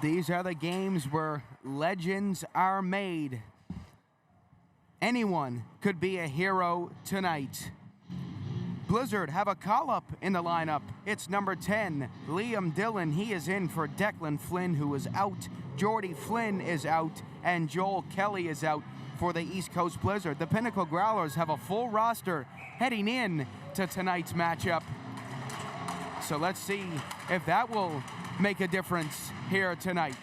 These are the games where legends are made. Anyone could be a hero tonight. Blizzard have a call-up in the lineup. It's number 10, Liam Dillon. He is in for Declan Flynn, who is out. Jordy Flynn is out, and Joel Kelly is out for the East Coast Blizzard. The Pinnacle Growlers have a full roster heading in to tonight's matchup. So let's see if that will make a difference here tonight.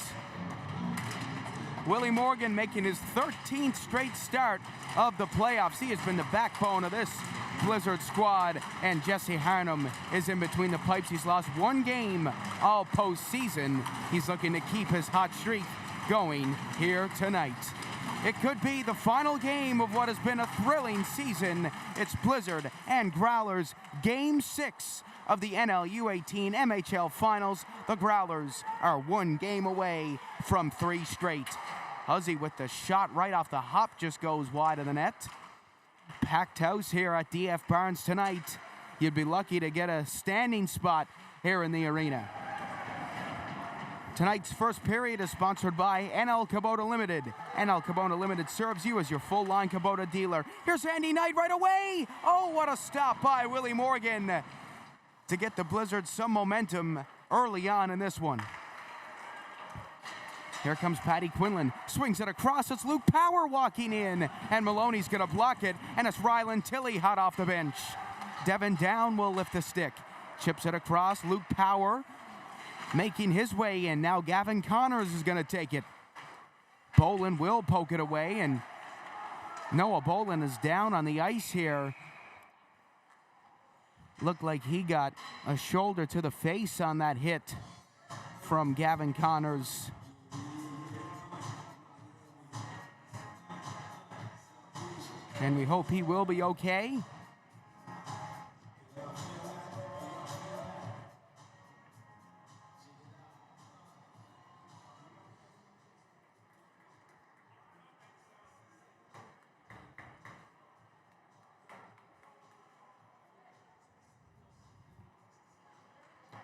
Willie Morgan making his 13th straight start of the playoffs. He has been the backbone of this Blizzard squad, and Jesse Harnum is in between the pipes. He's lost one game all postseason. He's looking to keep his hot streak going here tonight. It could be the final game of what has been a thrilling season. It's Blizzard and Growlers, Game 6 of the NLU18 MHL Finals. The Growlers are one game away from 3 straight. Huzzy with the shot right off the hop, just goes wide of the net. Packed house here at DF Barnes tonight. You'd be lucky to get a standing spot here in the arena. Tonight's first period is sponsored by NL Kubota Limited. NL Kubota Limited serves you as your full-line Kubota dealer. Here's Andy Knight right away. Oh, what a stop by Willie Morgan to get the Blizzard some momentum early on in this one. Here comes Paddy Quinlan, swings it across. It's Luke Power walking in, and Maloney's gonna block it, and it's Rylan Tilley hot off the bench. Devin Down will lift the stick, chips it across. Luke Power making his way in. Now Gavin Connors is gonna take it. Bolin will poke it away, and Noah Bolin is down on the ice here. Looked like he got a shoulder to the face on that hit from Gavin Connors. And we hope he will be okay.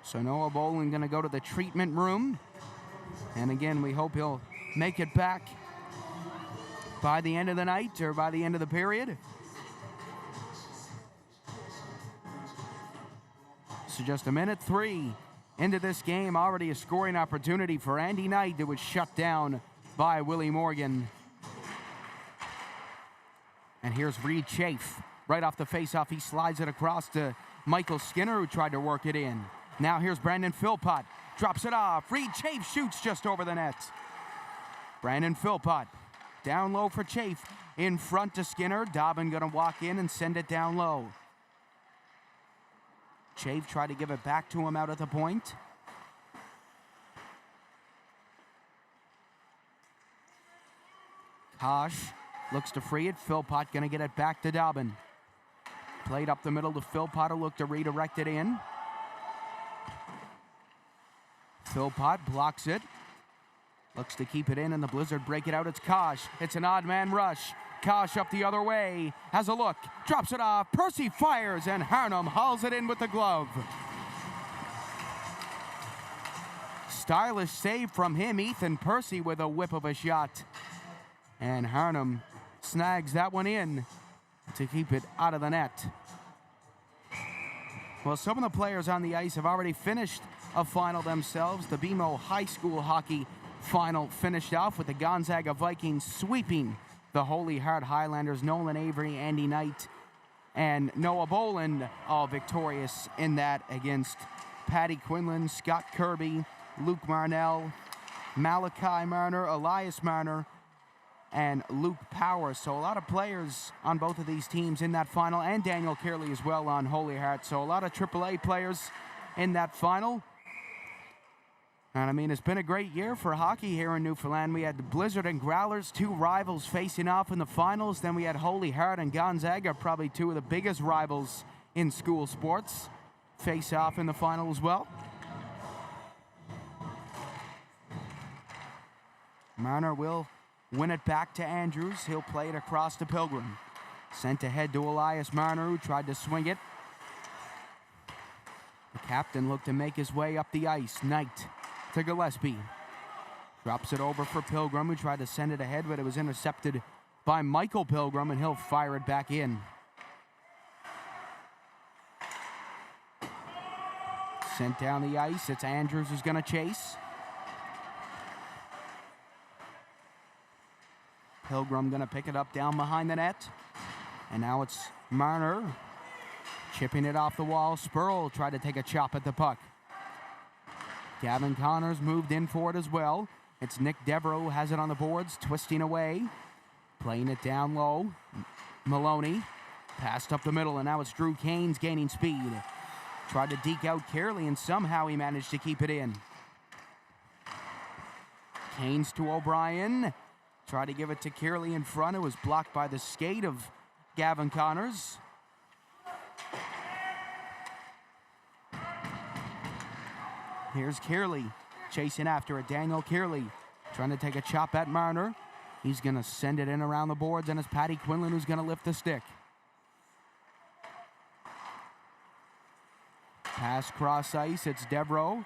So Noah Bolin going to go to the treatment room. And again, we hope he'll make it back by the end of the night or by the end of the period. So just a minute 3 into this game, already a scoring opportunity for Andy Knight that was shut down by Willie Morgan. And here's Reed Chafe. Right off the faceoff, he slides it across to Michael Skinner, who tried to work it in. Now here's Brandon Philpott. Drops it off. Reed Chafe shoots just over the net. Brandon Philpott down low for Chafe. In front to Skinner. Dobbin gonna walk in and send it down low. Chafe tried to give it back to him out at the point. Kosh looks to free it. Philpott gonna get it back to Dobbin. Played up the middle to Philpott, who looked to redirect it in. Philpott blocks it. Looks to keep it in, and the Blizzard break it out. It's Kosh. It's an odd man rush. Kosh up the other way. Has a look. Drops it off. Percy fires, and Harnum hauls it in with the glove. Stylish save from him. Ethan Percy with a whip of a shot. And Harnum snags that one in to keep it out of the net. Well, some of the players on the ice have already finished a final themselves. The BMO High School Hockey final finished off with the Gonzaga Vikings sweeping the Holy Heart Highlanders. Nolan Avery, Andy Knight, and Noah Bolin all victorious in that against Paddy Quinlan, Scott Kirby, Luke Marnell, Malachi Marner, Elias Marner, and Luke Power. So a lot of players on both of these teams in that final, and Daniel Kearley as well on Holy Heart. So a lot of AAA players in that final. And I mean, it's been a great year for hockey here in Newfoundland. We had the Blizzard and Growlers, 2 rivals facing off in the finals. Then we had Holy Heart and Gonzaga, probably 2 of the biggest rivals in school sports, face off in the final as well. Marner will win it back to Andrews. He'll play it across to Pilgrim. Sent ahead to Elias Marner, who tried to swing it. The captain looked to make his way up the ice. Knight to Gillespie. Drops it over for Pilgrim, who tried to send it ahead, but it was intercepted by Michael Pilgrim, and he'll fire it back in. Sent down the ice. It's Andrews who's going to chase. Pilgrim going to pick it up down behind the net. And now it's Marner chipping it off the wall. Spurl tried to take a chop at the puck. Gavin Connors moved in for it as well. It's Nick Devereaux who has it on the boards, twisting away. Playing it down low. Maloney passed up the middle, and now it's Drew Canes gaining speed. Tried to deke out Carey, and somehow he managed to keep it in. Canes to O'Brien. Tried to give it to Carey in front. It was blocked by the skate of Gavin Connors. Here's Carey chasing after it. Daniel Carey trying to take a chop at Marner. He's going to send it in around the boards, and it's Patty Quinlan who's going to lift the stick. Pass cross ice. It's Devereaux.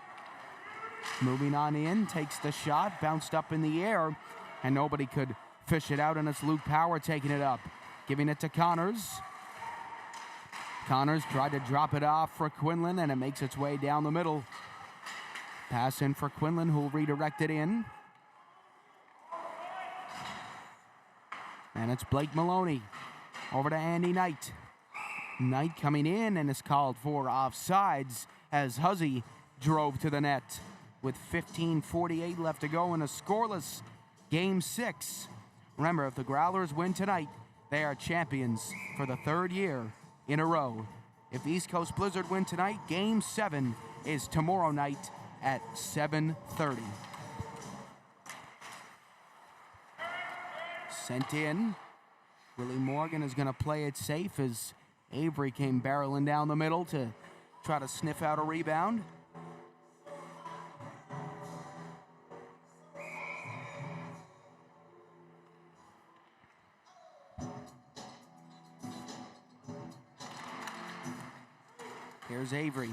Moving on in, takes the shot, bounced up in the air, and nobody could fish it out, and it's Luke Power taking it up. Giving it to Connors. Connors tried to drop it off for Quinlan, and it makes its way down the middle. Pass in for Quinlan, who'll redirect it in. And it's Blake Maloney. Over to Andy Knight. Knight coming in and is called for offsides as Huzzy drove to the net with 15:48 left to go in a scoreless Game 6. Remember, if the Growlers win tonight, they are champions for the third year in a row. If East Coast Blizzard win tonight, Game 7 is tomorrow night at 7:30. Sent in. Willie Morgan is going to play it safe as Avery came barreling down the middle to try to sniff out a rebound. Here's Avery.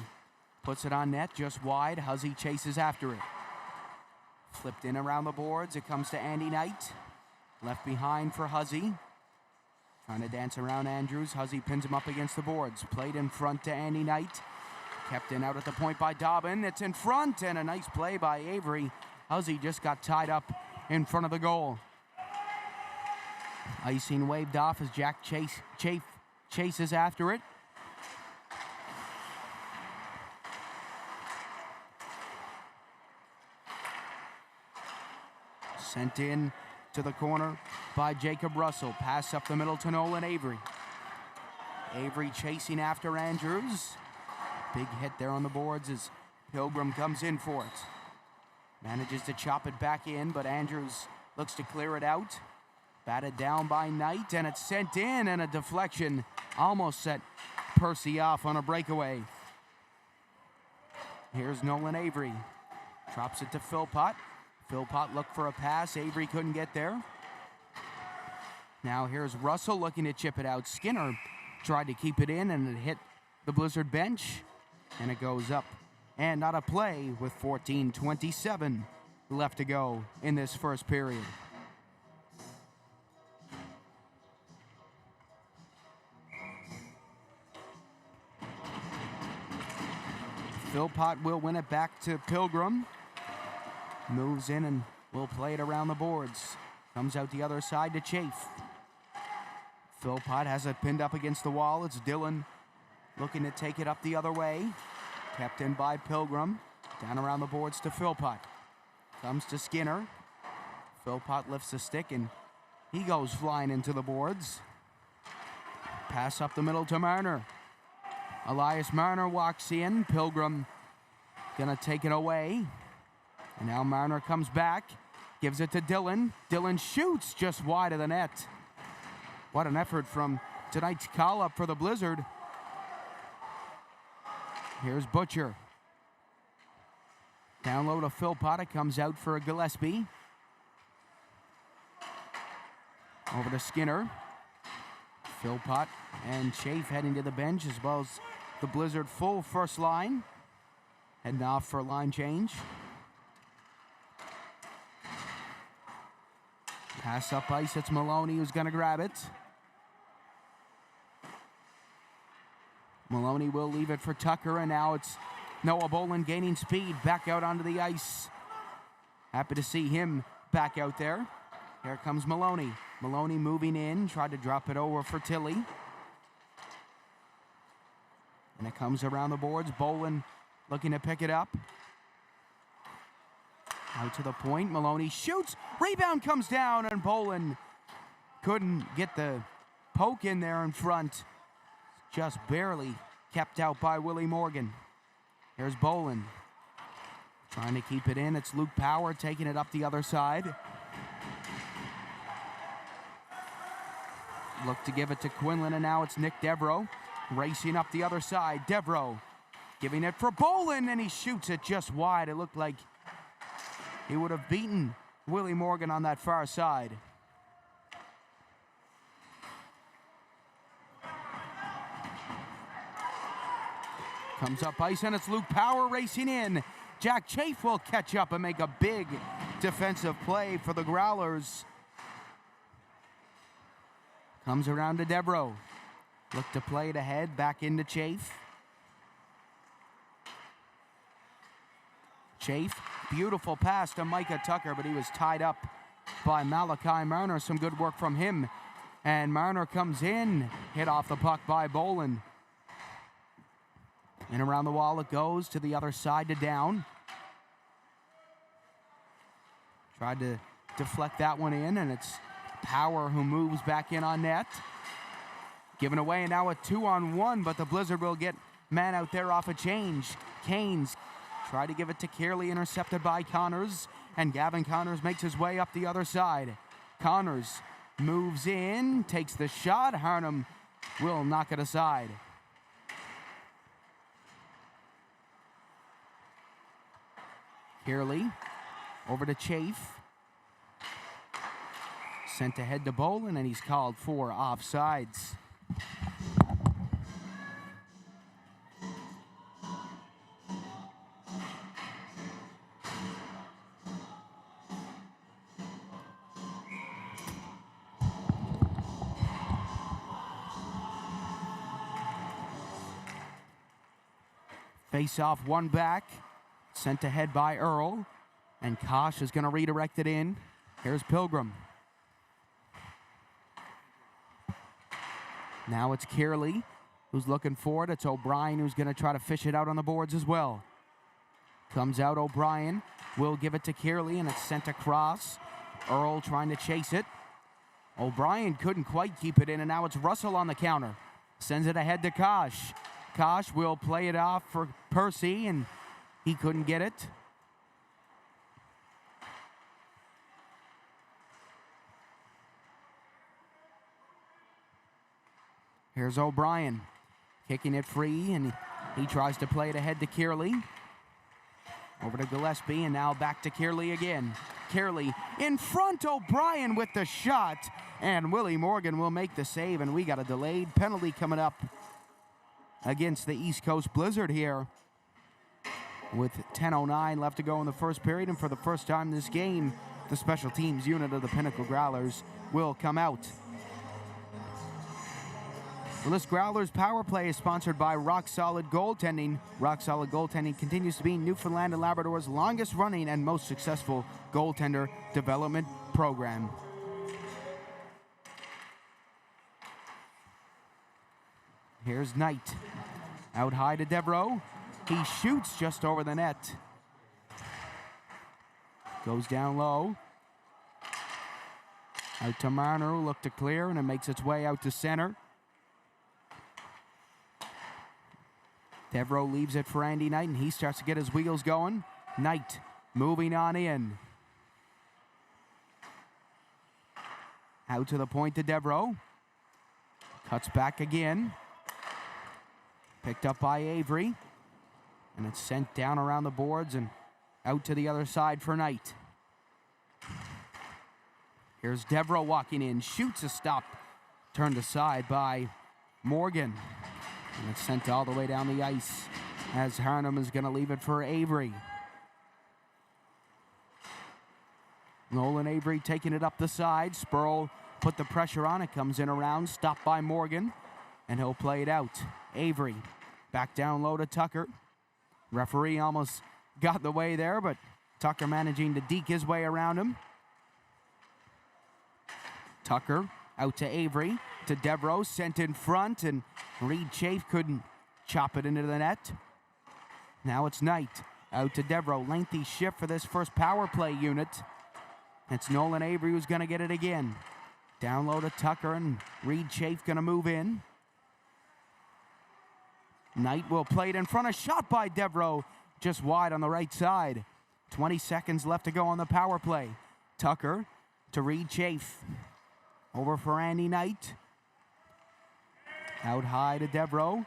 Puts it on net, just wide. Huzzy chases after it. Flipped in around the boards. It comes to Andy Knight. Left behind for Huzzy. Trying to dance around Andrews. Huzzy pins him up against the boards. Played in front to Andy Knight. Kept in out at the point by Dobbin. It's in front, and a nice play by Avery. Huzzy just got tied up in front of the goal. Icing waved off as Jack chases after it. Sent in to the corner by Jacob Russell. Pass up the middle to Nolan Avery. Avery chasing after Andrews. Big hit there on the boards as Pilgrim comes in for it. Manages to chop it back in, but Andrews looks to clear it out. Batted down by Knight, and it's sent in, and a deflection almost set Percy off on a breakaway. Here's Nolan Avery. Drops it to Philpott. Philpott looked for a pass. Avery couldn't get there. Now here's Russell looking to chip it out. Skinner tried to keep it in, and it hit the Blizzard bench, and it goes up and out of play with 14:27 left to go in this first period. Philpott will win it back to Pilgrim. Moves in and will play it around the boards. Comes out the other side to Chafe. Philpott has it pinned up against the wall. It's Dillon looking to take it up the other way. Kept in by Pilgrim. Down around the boards to Philpott. Comes to Skinner. Philpott lifts the stick and he goes flying into the boards. Pass up the middle to Marner. Elias Marner walks in. Pilgrim gonna take it away. And now Marner comes back, gives it to Dillon. Dillon shoots just wide of the net. What an effort from tonight's call-up for the Blizzard. Here's Butcher. Down low to Philpott. It comes out for Gillespie. Over to Skinner. Philpott and Chafe heading to the bench, as well as the Blizzard full first line. Heading off for a line change. Pass up ice, it's Maloney who's going to grab it. Maloney will leave it for Tucker, and now it's Noah Bolin gaining speed back out onto the ice. Happy to see him back out there. Here comes Maloney. Maloney moving in, tried to drop it over for Tilly. And it comes around the boards. Bolin looking to pick it up. Out to the point. Maloney shoots. Rebound comes down, and Bolin couldn't get the poke in there in front. Just barely kept out by Willie Morgan. Here's Bolin. Trying to keep it in. It's Luke Power taking it up the other side. Look to give it to Quinlan, and now it's Nick Devereaux racing up the other side. Devereaux giving it for Bolin, and he shoots it just wide. It looked like he would have beaten Willie Morgan on that far side. Comes up ice, and it's Luke Power racing in. Jack Chafe will catch up and make a big defensive play for the Growlers. Comes around to Devereaux. Look to play it ahead, back into Chafe. Chafe, beautiful pass to Micah Tucker, but he was tied up by Malachi Marner. Some good work from him. And Marner comes in, hit off the puck by Bolin. And around the wall it goes to the other side to Down. Tried to deflect that one in, and it's Power who moves back in on net. Given away, and now a 2-on-1, but the Blizzard will get man out there off a change. Canes try to give it to Kearley, intercepted by Connors, and Gavin Connors makes his way up the other side. Connors moves in, takes the shot. Harnham will knock it aside. Kearley over to Chafe. Sent ahead to Bolin, and he's called for offsides. Face off, one back. Sent ahead by Earl. And Kosh is going to redirect it in. Here's Pilgrim. Now it's Kearley who's looking for it. It's O'Brien who's going to try to fish it out on the boards as well. Comes out O'Brien. Will give it to Kearley, and it's sent across. Earl trying to chase it. O'Brien couldn't quite keep it in, and now it's Russell on the counter. Sends it ahead to Kosh. Kosh will play it off for Percy, and he couldn't get it. Here's O'Brien kicking it free, and he tries to play it ahead to Kearley. Over to Gillespie, and now back to Kearley again. Kearley in front, O'Brien with the shot, and Willie Morgan will make the save, and we got a delayed penalty coming up against the East Coast Blizzard here with 10:09 left to go in the first period, and for the first time this game, the special teams unit of the Pinnacle Growlers will come out. Well, this Growlers power play is sponsored by Rock Solid Goaltending. Rock Solid Goaltending continues to be Newfoundland and Labrador's longest running and most successful goaltender development program. Here's Knight. Out high to Devereaux. He shoots just over the net. Goes down low. Out to Marner, who looked to clear, and it makes its way out to center. Devereaux leaves it for Andy Knight, and he starts to get his wheels going. Knight moving on in. Out to the point to Devereaux. Cuts back again. Picked up by Avery. And it's sent down around the boards and out to the other side for Knight. Here's Devereaux walking in. Shoots a stop. Turned aside by Morgan. And it's sent all the way down the ice as Harnham is going to leave it for Avery. Nolan Avery taking it up the side. Spurl put the pressure on. It comes in around, stopped by Morgan, and he'll play it out. Avery back down low to Tucker. Referee almost got the way there, but Tucker managing to deke his way around him. Tucker out to Avery, to Devereaux, sent in front, and Reed Chafe couldn't chop it into the net. Now it's Knight out to Devereaux. Lengthy shift for this first power play unit. It's Nolan Avery who's going to get it again. Down low to Tucker, and Reed Chafe going to move in. Knight will play it in front. A shot by Devereaux, just wide on the right side. 20 seconds left to go on the power play. Tucker to Reed Chafe. Over for Andy Knight. Out high to Devereaux.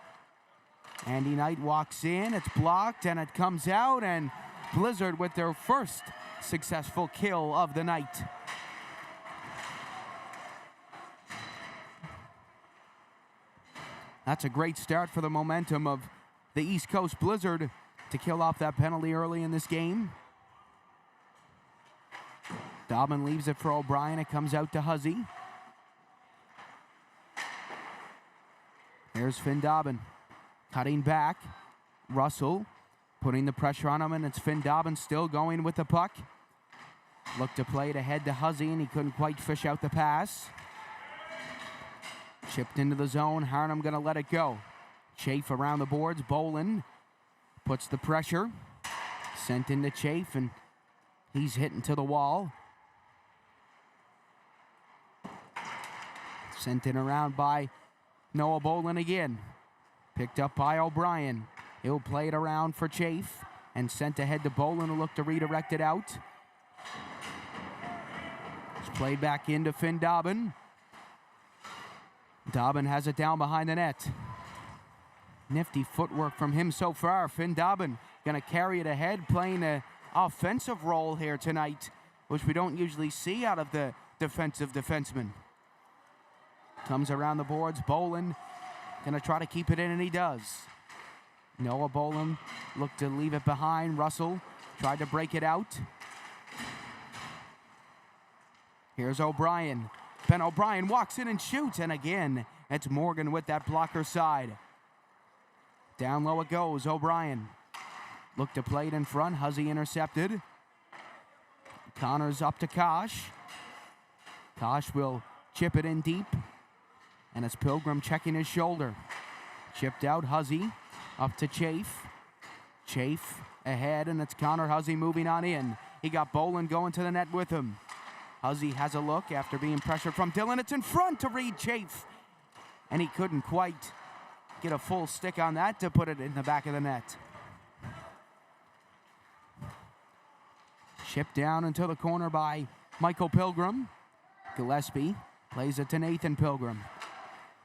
Andy Knight walks in. It's blocked, and it comes out, and Blizzard with their first successful kill of the night. That's a great start for the momentum of the East Coast Blizzard to kill off that penalty early in this game. Dobbin leaves it for O'Brien. It comes out to Huzzy. Here's Finn Dobbin cutting back. Russell putting the pressure on him, and it's Finn Dobbin still going with the puck. Looked to play it ahead to Huzzy, and he couldn't quite fish out the pass. Chipped into the zone. Harnham going to let it go. Chafe around the boards. Bolin puts the pressure. Sent into Chafe, and he's hitting to the wall. Sent in around by Noah Bolin again. Picked up by O'Brien. He'll play it around for Chafe and sent ahead to Bolin, who looked to redirect it out. It's played back into Finn Dobbin. Dobbin has it down behind the net. Nifty footwork from him so far. Finn Dobbin going to carry it ahead, playing an offensive role here tonight, which we don't usually see out of the defensive defenseman. Comes around the boards. Bolin going to try to keep it in, and he does. Noah Bolin looked to leave it behind. Russell tried to break it out. Here's O'Brien. Ben O'Brien walks in and shoots, and again, it's Morgan with that blocker side. Down low it goes. O'Brien looked to play it in front. Huzzy intercepted. Connors up to Kosh. Kosh will chip it in deep. And it's Pilgrim checking his shoulder. Chipped out. Huzzy up to Chafe. Chafe ahead, and it's Connor Huzzy moving on in. He got Bolin going to the net with him. Huzzy has a look after being pressured from Dillon. It's in front to Reed Chafe. And he couldn't quite get a full stick on that to put it in the back of the net. Chipped down into the corner by Michael Pilgrim. Gillespie plays it to Nathan Pilgrim.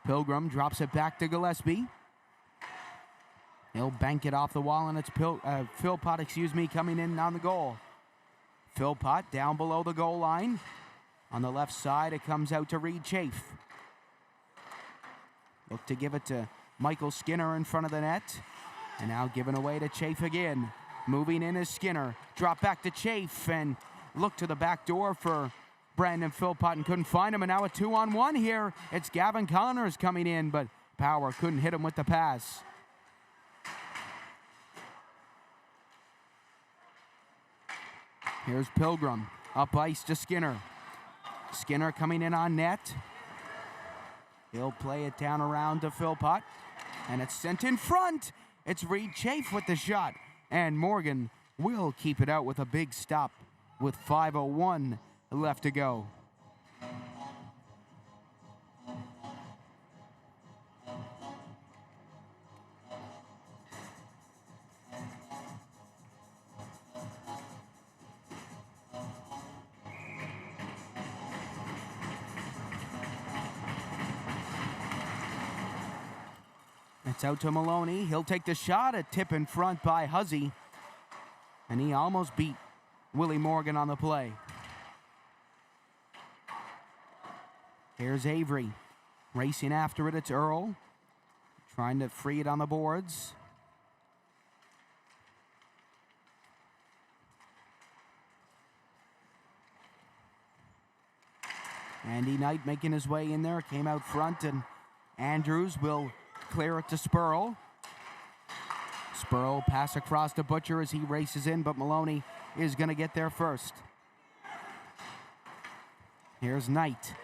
Pilgrim drops it back to Gillespie. He'll bank it off the wall, and it's Philpott, coming in on the goal. Philpott down below the goal line. On the left side, it comes out to Reed Chafe. Look to give it to Michael Skinner in front of the net. And now given away to Chafe again. Moving in is Skinner. Drop back to Chafe, and look to the back door for Brandon Philpott and couldn't find him. And now a 2-on-1 here. It's Gavin Connors coming in, but Power couldn't hit him with the pass. Here's Pilgrim. Up ice to Skinner. Skinner coming in on net. He'll play it down around to Philpott. And it's sent in front. It's Reed Chafe with the shot. And Morgan will keep it out with a big stop with 5:01 left to go. It's out to Maloney. He'll take the shot. A tip in front by Huzzy. And he almost beat Willie Morgan on the play. Here's Avery. Racing after it. It's Earl. Trying to free it on the boards. Andy Knight making his way in there, came out front, and Andrews will clear it to Spurl. Spurl pass across to Butcher as he races in, but Maloney is going to get there first. Here's Knight.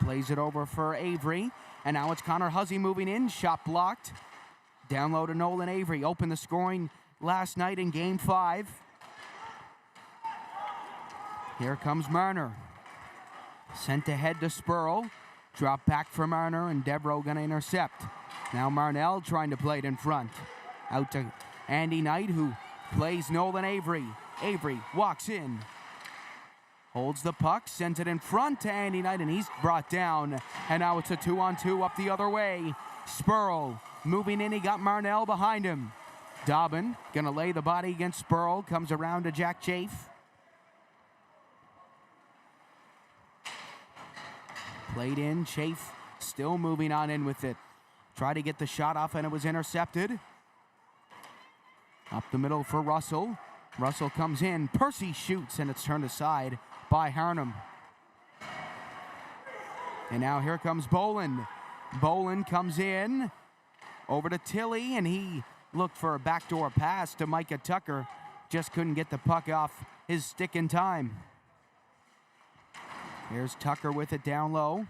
Plays it over for Avery, and now it's Connor Huzzy moving in, shot blocked. Down low to Nolan Avery, opened the scoring last night in Game 5. Here comes Marner. Sent ahead to Spurl. Drop back for Marner, and Devereaux going to intercept. Now Marnell trying to play it in front. Out to Andy Knight, who plays Nolan Avery. Avery walks in. Holds the puck, sends it in front to Andy Knight, and he's brought down. And now it's a 2-on-2 up the other way. Spurl moving in, he got Marnell behind him. Dobbin gonna lay the body against Spurl, comes around to Jack Chafe. Played in, Chafe still moving on in with it. Tried to get the shot off and it was intercepted. Up the middle for Russell. Russell comes in, Percy shoots, and it's turned aside by Harnham. And now here comes Boland. Boland comes in, over to Tilley, and he looked for a backdoor pass to Micah Tucker. Just couldn't get the puck off his stick in time. Here's Tucker with it down low.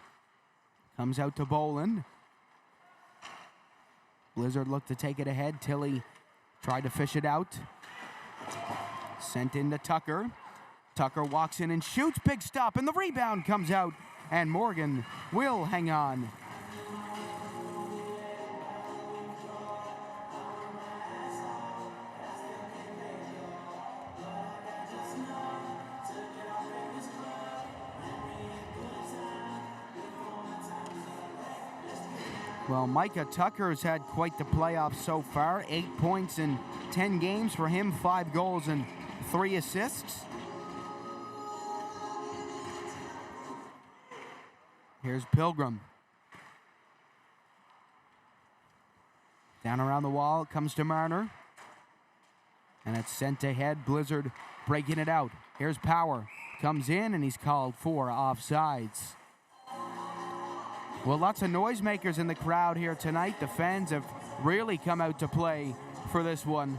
Comes out to Boland. Blizzard looked to take it ahead. Tilley tried to fish it out. Sent in to Tucker. Tucker walks in and shoots. Big stop, and the rebound comes out, and Morgan will hang on. Well, Micah Tucker's had quite the playoffs so far. 8 points in 10 games for him, 5 goals and 3 assists. Here's Pilgrim. Down around the wall, it comes to Marner. And it's sent ahead, Blizzard breaking it out. Here's Power. Comes in and he's called for offsides. Well, lots of noisemakers in the crowd here tonight. The fans have really come out to play for this one.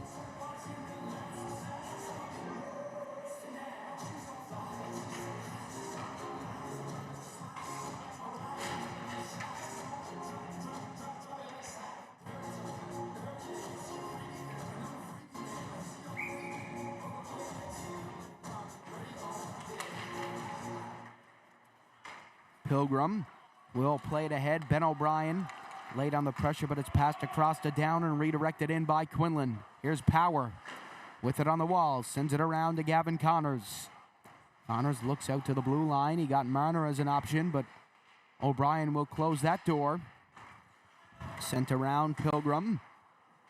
Pilgrim will play it ahead. Ben O'Brien laid on the pressure, but it's passed across to Down and redirected in by Quinlan. Here's Power with it on the wall. Sends it around to Gavin Connors. Connors looks out to the blue line. He got Marner as an option, but O'Brien will close that door. Sent around Pilgrim.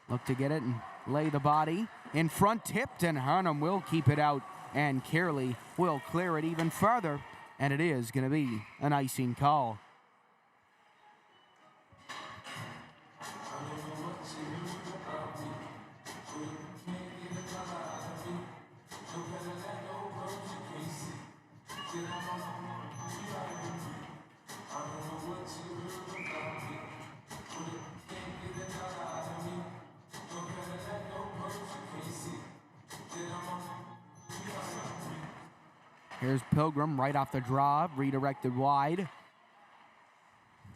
Look to get it and lay the body. In front, tipped, and Harnham will keep it out. And Kearley will clear it even further. And it is going to be an icing call. Here's Pilgrim right off the draw, redirected wide.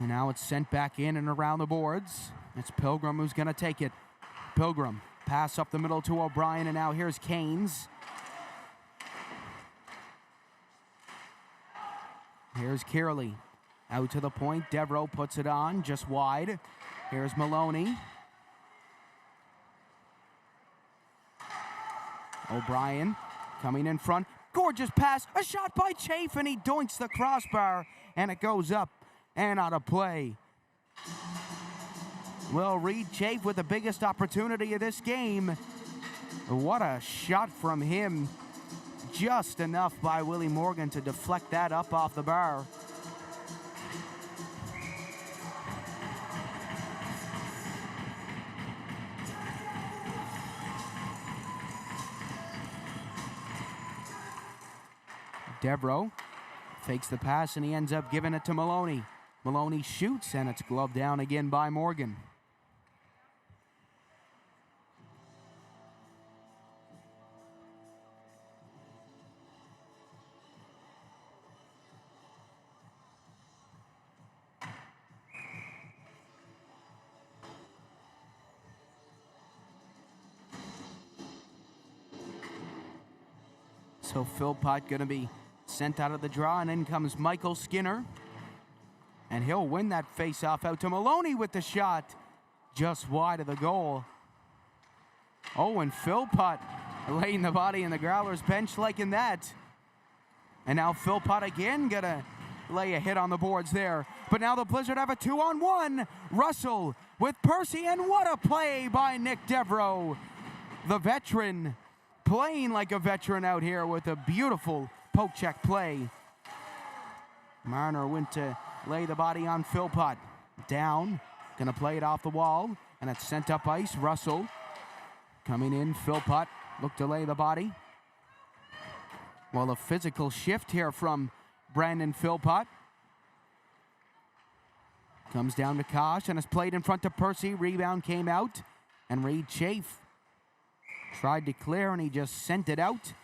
And now it's sent back in and around the boards. It's Pilgrim who's going to take it. Pilgrim, pass up the middle to O'Brien, and now here's Canes. Here's Kearley. Out to the point, Devereaux puts it on, just wide. Here's Maloney. O'Brien coming in front. Gorgeous pass, a shot by Chafe, and he doinks the crossbar, and it goes up and out of play. Well, Reed Chafe with the biggest opportunity of this game. What a shot from him. Just enough by Willie Morgan to deflect that up off the bar. Devereaux Fakes the pass, and he ends up giving it to Maloney. Maloney shoots, and it's gloved down again by Morgan. So Philpott going to be sent out of the draw, and in comes Michael Skinner. And he'll win that face-off out to Maloney with the shot. Just wide of the goal. Oh, and Philpott laying the body in the Growlers bench liking that. And now Philpott again gonna lay a hit on the boards there. But now the Blizzard have a 2-on-1. Russell with Percy, and what a play by Nick Devereaux. The veteran playing like a veteran out here with a beautiful poke check play. Marner went to lay the body on Philpott. Down, gonna play it off the wall, and it's sent up ice. Russell coming in. Philpott look to lay the body. Well, a physical shift here from Brandon Philpott. Comes down to Kosh, and it's played in front of Percy. Rebound came out, and Reed Chafe tried to clear, and he just sent it out.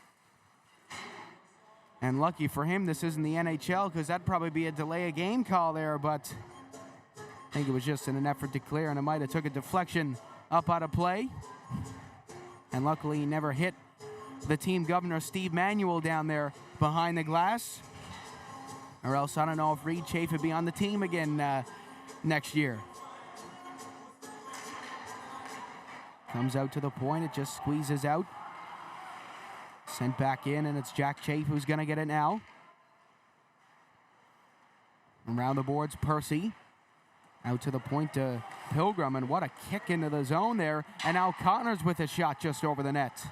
And lucky for him, this isn't the NHL, because that'd probably be a delay of game call there, but I think it was just in an effort to clear, and it might have took a deflection up out of play. And luckily, he never hit the team governor, Steve Manuel, down there behind the glass. Or else, I don't know if Reed Chafe would be on the team again next year. Comes out to the point, it just squeezes out. Sent back in, and it's Jack Chafe who's gonna get it now. Around the boards, Percy. Out to the point to Pilgrim, and what a kick into the zone there. And now Connors with a shot just over the net.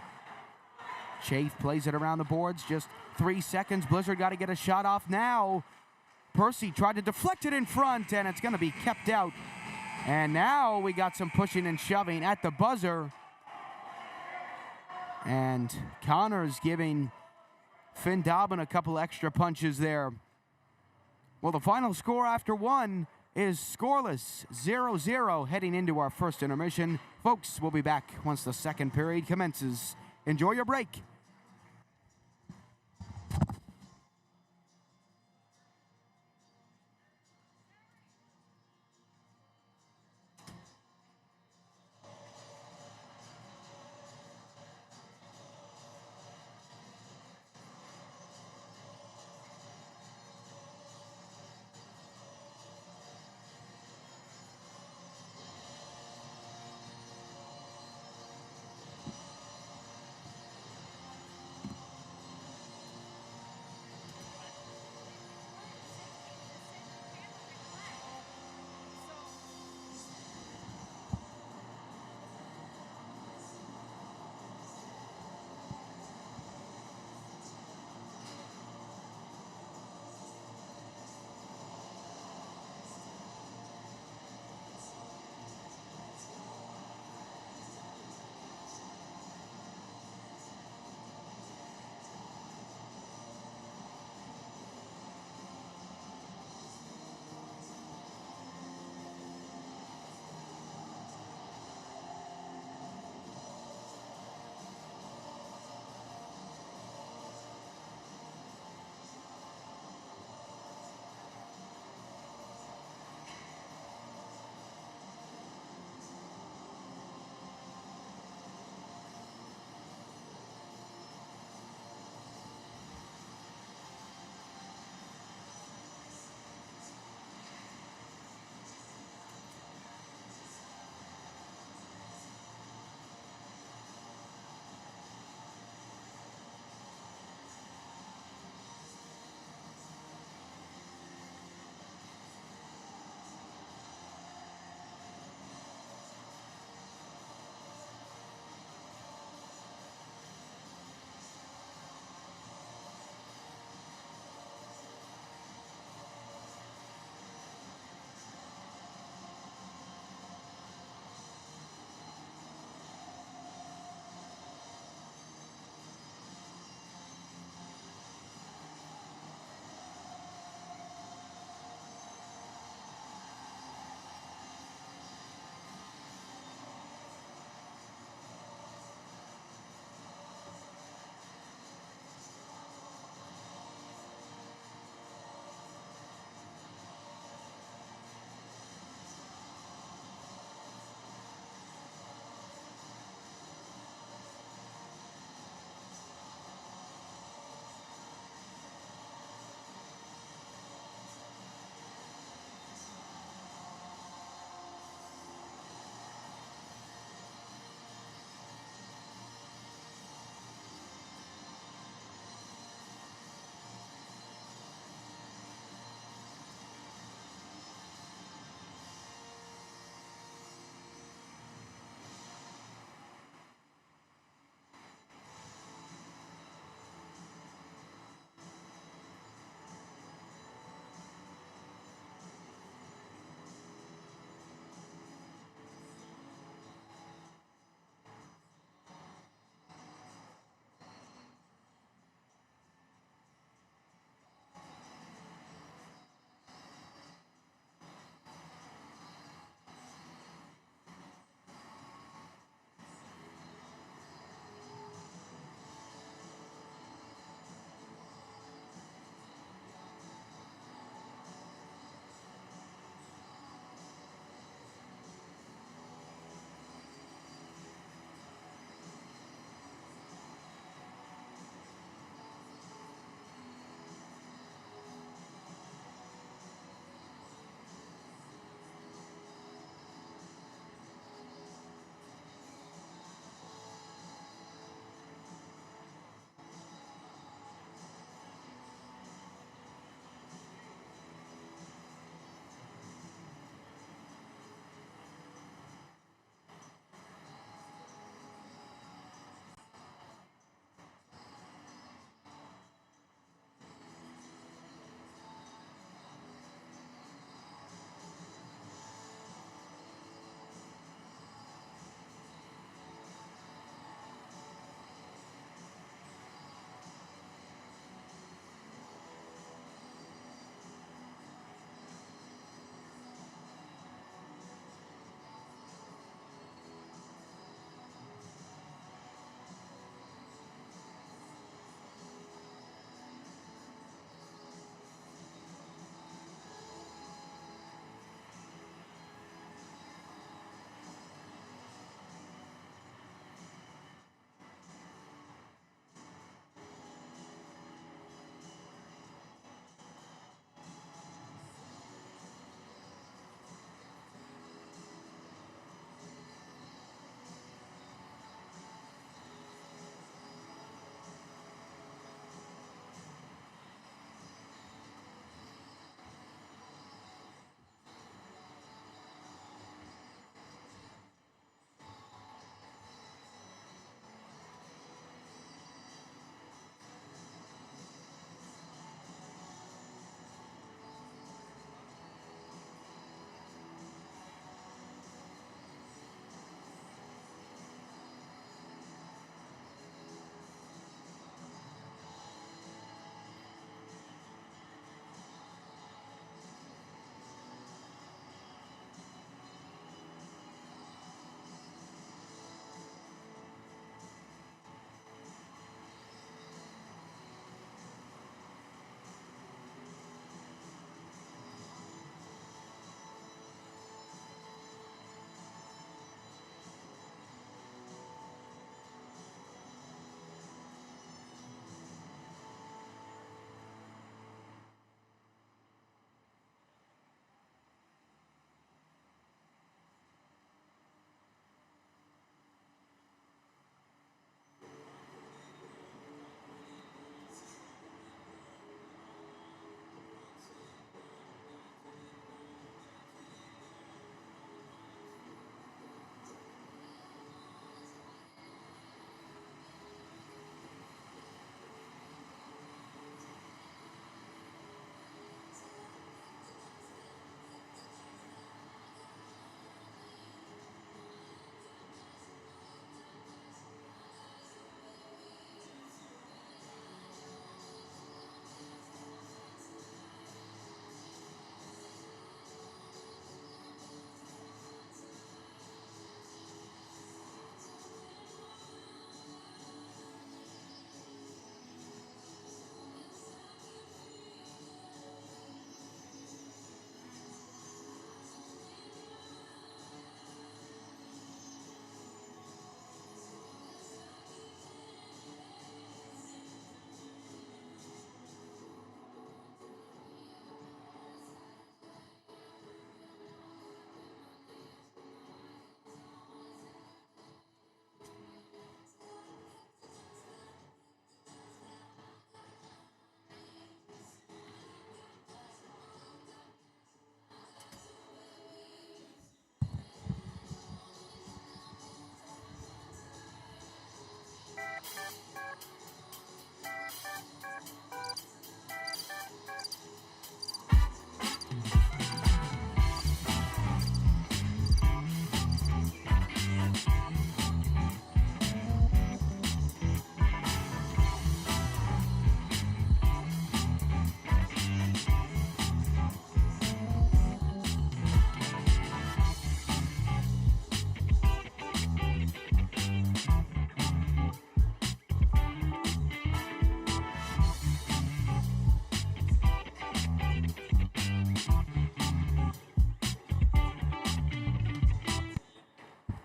Chafe plays it around the boards, just 3 seconds. Blizzard got to get a shot off now. Percy tried to deflect it in front, and it's gonna be kept out. And now we got some pushing and shoving at the buzzer. And Connors giving Finn Dobbin a couple extra punches there. Well, the final score after one is scoreless, 0-0, heading into our first intermission. Folks, we'll be back once the second period commences. Enjoy your break.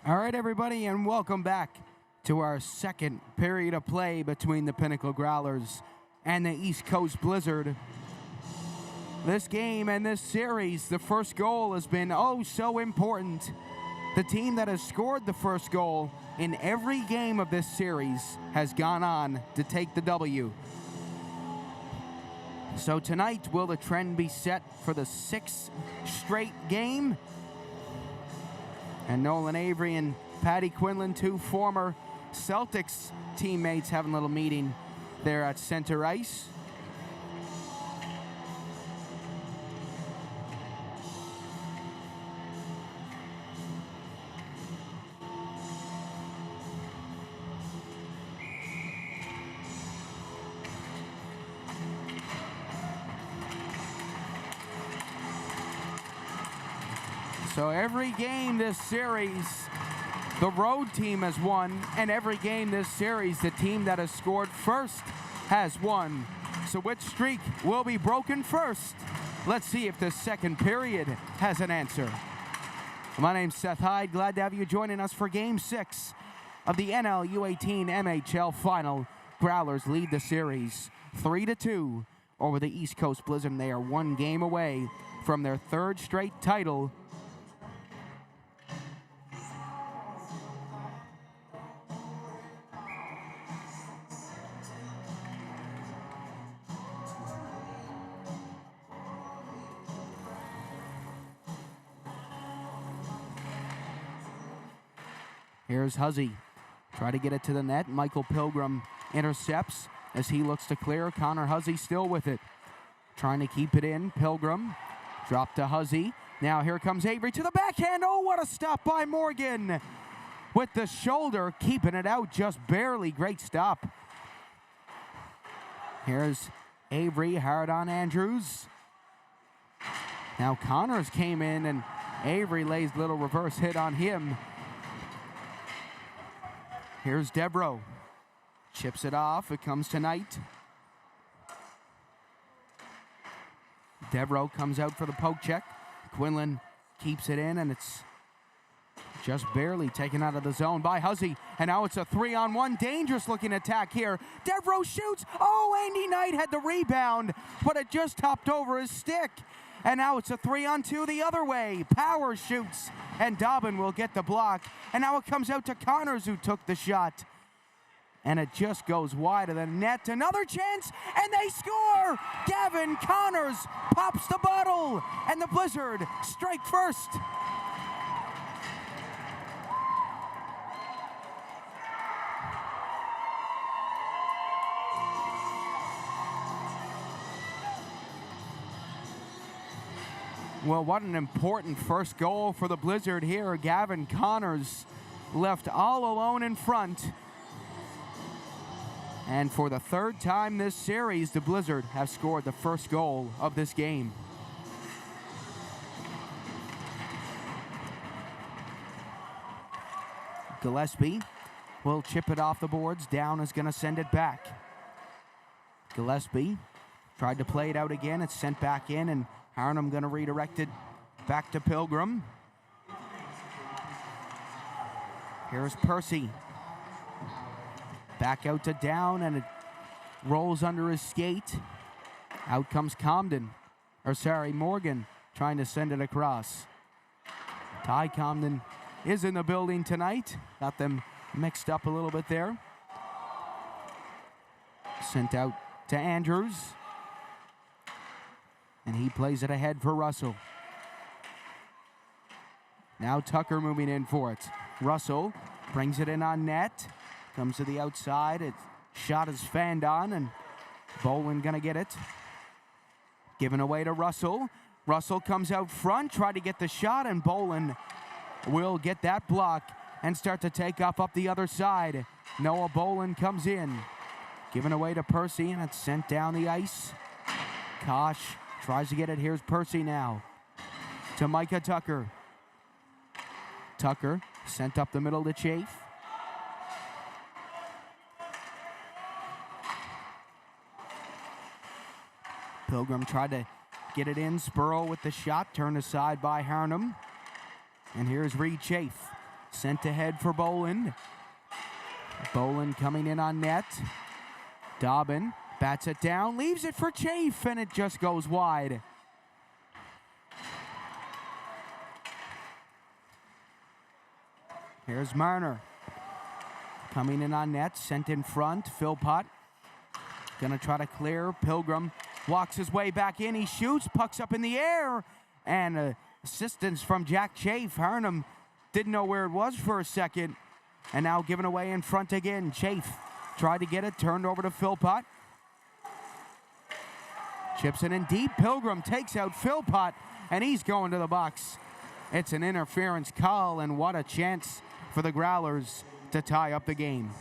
All right, everybody, and welcome back to our second period of play between the Pinnacle Growlers and the East Coast Blizzard. This game and this series, the first goal has been oh so important. The team that has scored the first goal in every game of this series has gone on to take the W. So tonight, will the trend be set for the sixth straight game? And Nolan Avery and Patty Quinlan, two former Celtics teammates, having a little meeting there at center ice. So every game this series, the road team has won, and every game this series, the team that has scored first has won. So which streak will be broken first? Let's see if the second period has an answer. My name's Seth Hyde. Glad to have you joining us for Game 6 of the NL U18 MHL Final. Growlers lead the series 3-2 over the East Coast Blizzard, and they are one game away from their third straight title. Here's Huzzy. Try to get it to the net. Michael Pilgrim intercepts as he looks to clear. Connor Huzzy still with it. Trying to keep it in. Pilgrim dropped to Huzzy. Now here comes Avery to the backhand. Oh, what a stop by Morgan. With the shoulder, keeping it out just barely. Great stop. Here's Avery, hard on Andrews. Now Connors came in and Avery lays a little reverse hit on him. Here's Debro. Chips it off. It comes to Knight. Debro comes out for the poke check. Quinlan keeps it in, and it's just barely taken out of the zone by Huzzy. And now it's a 3-on-1. Dangerous looking attack here. Debro shoots. Oh, Andy Knight had the rebound, but it just topped over his stick. And now it's a 3-on-2 the other way. Power shoots, and Dobbin will get the block. And now it comes out to Connors, who took the shot. And it just goes wide of the net. Another chance, and they score! Gavin Connors pops the bottle, and the Blizzard strike first. Well, what an important first goal for the Blizzard here. Gavin Connors left all alone in front. And for the third time this series, the Blizzard have scored the first goal of this game. Gillespie will chip it off the boards. Down is going to send it back. Gillespie tried to play it out again. It's sent back in, and Harnum going to redirect it back to Pilgrim. Here's Percy. Back out to Down, and it rolls under his skate. Out comes Morgan trying to send it across. Ty Comden is in the building tonight. Got them mixed up a little bit there. Sent out to Andrews. And he plays it ahead for Russell. Now Tucker moving in for it. Russell brings it in on net. Comes to the outside. Its shot is fanned on, and Bolin gonna get it. Given away to Russell. Russell comes out front, try to get the shot, and Bolin will get that block and start to take off up the other side. Noah Bolin comes in. Given away to Percy, and it's sent down the ice. Kosh tries to get it. Here's Percy now. To Micah Tucker. Tucker sent up the middle to Chafe. Pilgrim tried to get it in. Spurl with the shot. Turned aside by Harnum. And here's Reed Chafe. Sent ahead for Boland. Boland coming in on net. Dobbin bats it down, leaves it for Chafe, and it just goes wide. Here's Marner. Coming in on net, sent in front. Philpott gonna try to clear. Pilgrim walks his way back in. He shoots, puck's up in the air, and assistance from Jack Chafe. Hernum didn't know where it was for a second, and now given away in front again. Chafe tried to get it, turned over to Philpott. Chips it in deep. Pilgrim takes out Philpott, and he's going to the box. It's an interference call, and what a chance for the Growlers to tie up the game.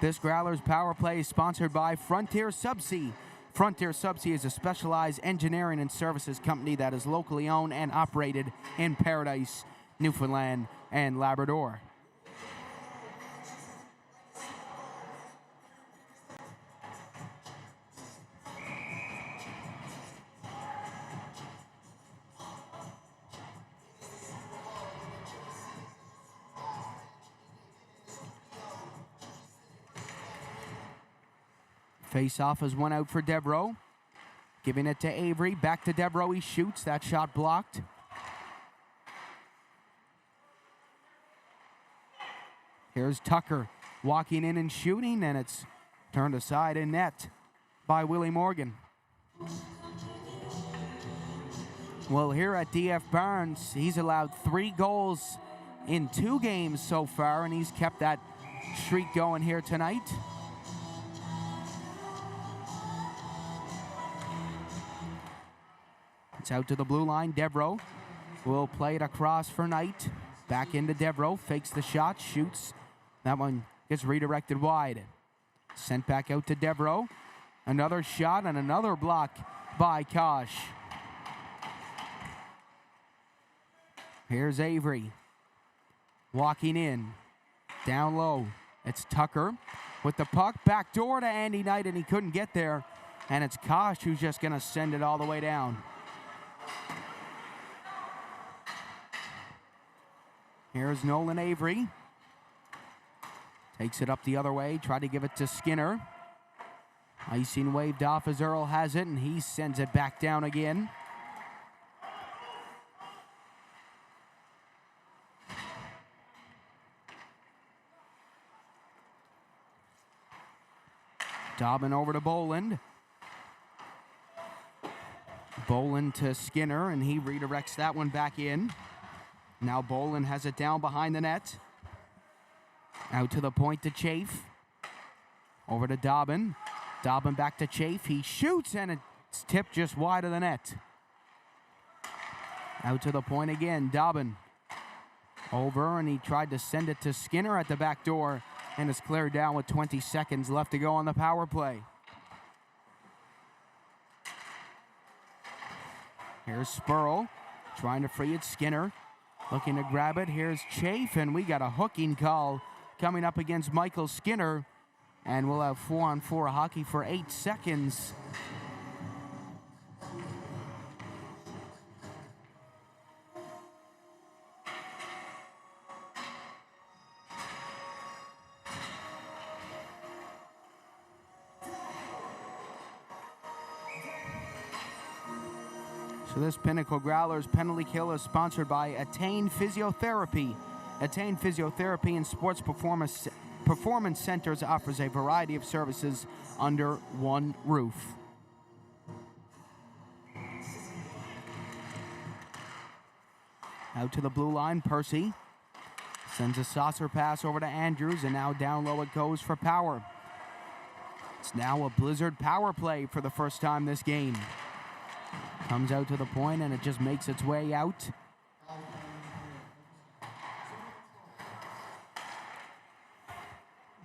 This Growlers power play is sponsored by Frontier Subsea. Frontier Subsea is a specialized engineering and services company that is locally owned and operated in Paradise, Newfoundland, and Labrador. Face-off is one out for Devereaux. Giving it to Avery. Back to Devereaux. He shoots. That shot blocked. Here's Tucker walking in and shooting, and it's turned aside in net by Willie Morgan. Well, here at DF Barnes, he's allowed 3 goals in 2 games so far, and he's kept that streak going here tonight. It's out to the blue line. Devereaux will play it across for Knight. Back into Devereaux. Fakes the shot. Shoots. That one gets redirected wide. Sent back out to Devereaux. Another shot and another block by Kosh. Here's Avery. Walking in. Down low. It's Tucker with the puck. Back door to Andy Knight, and he couldn't get there. And it's Kosh who's just going to send it all the way down. Here's Nolan Avery. Takes it up the other way. Tried to give it to Skinner. Icing waved off as Earl has it, and he sends it back down again. Dobbin over to Boland. Boland to Skinner, and he redirects that one back in. Now Boland has it down behind the net. Out to the point to Chafe. Over to Dobbin. Dobbin back to Chafe. He shoots, and it's tipped just wide of the net. Out to the point again. Dobbin over, and he tried to send it to Skinner at the back door, and it's cleared down with 20 seconds left to go on the power play. Here's Spurl trying to free it. Skinner looking to grab it. Here's Chafe, and we got a hooking call coming up against Michael Skinner. And we'll have 4-on-4 hockey for 8 seconds. So this Pinnacle Growlers penalty kill is sponsored by Attain Physiotherapy. Attain Physiotherapy and Sports Performance Centers offers a variety of services under one roof. Out to the blue line, Percy sends a saucer pass over to Andrews, and now down low it goes for Power. It's now a Blizzard power play for the first time this game. Comes out to the point, and it just makes its way out.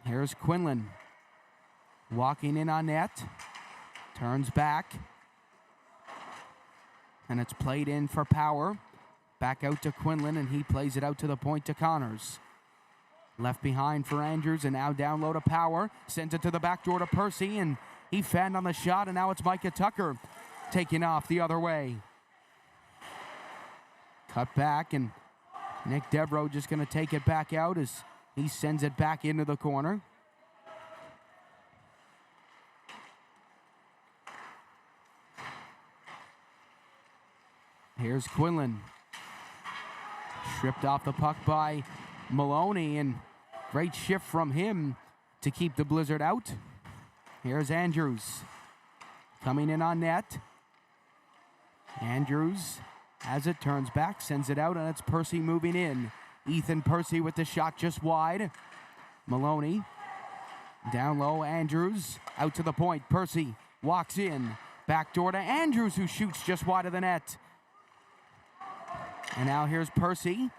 Here's Quinlan walking in on net. Turns back. And it's played in for Power. Back out to Quinlan, and he plays it out to the point to Connors. Left behind for Andrews, and now down low to Power. Sends it to the back door to Percy, and he fanned on the shot, and now it's Micah Tucker taking off the other way. Cut back, and Nick Devereaux just going to take it back out as he sends it back into the corner. Here's Quinlan. Stripped off the puck by Maloney, and great shift from him to keep the Blizzard out. Here's Andrews coming in on net. Andrews, as it turns back, sends it out, and it's Percy moving in. Ethan Percy with the shot just wide. Maloney down low. Andrews out to the point. Percy walks in. Backdoor to Andrews, who shoots just wide of the net. And now here's Percy.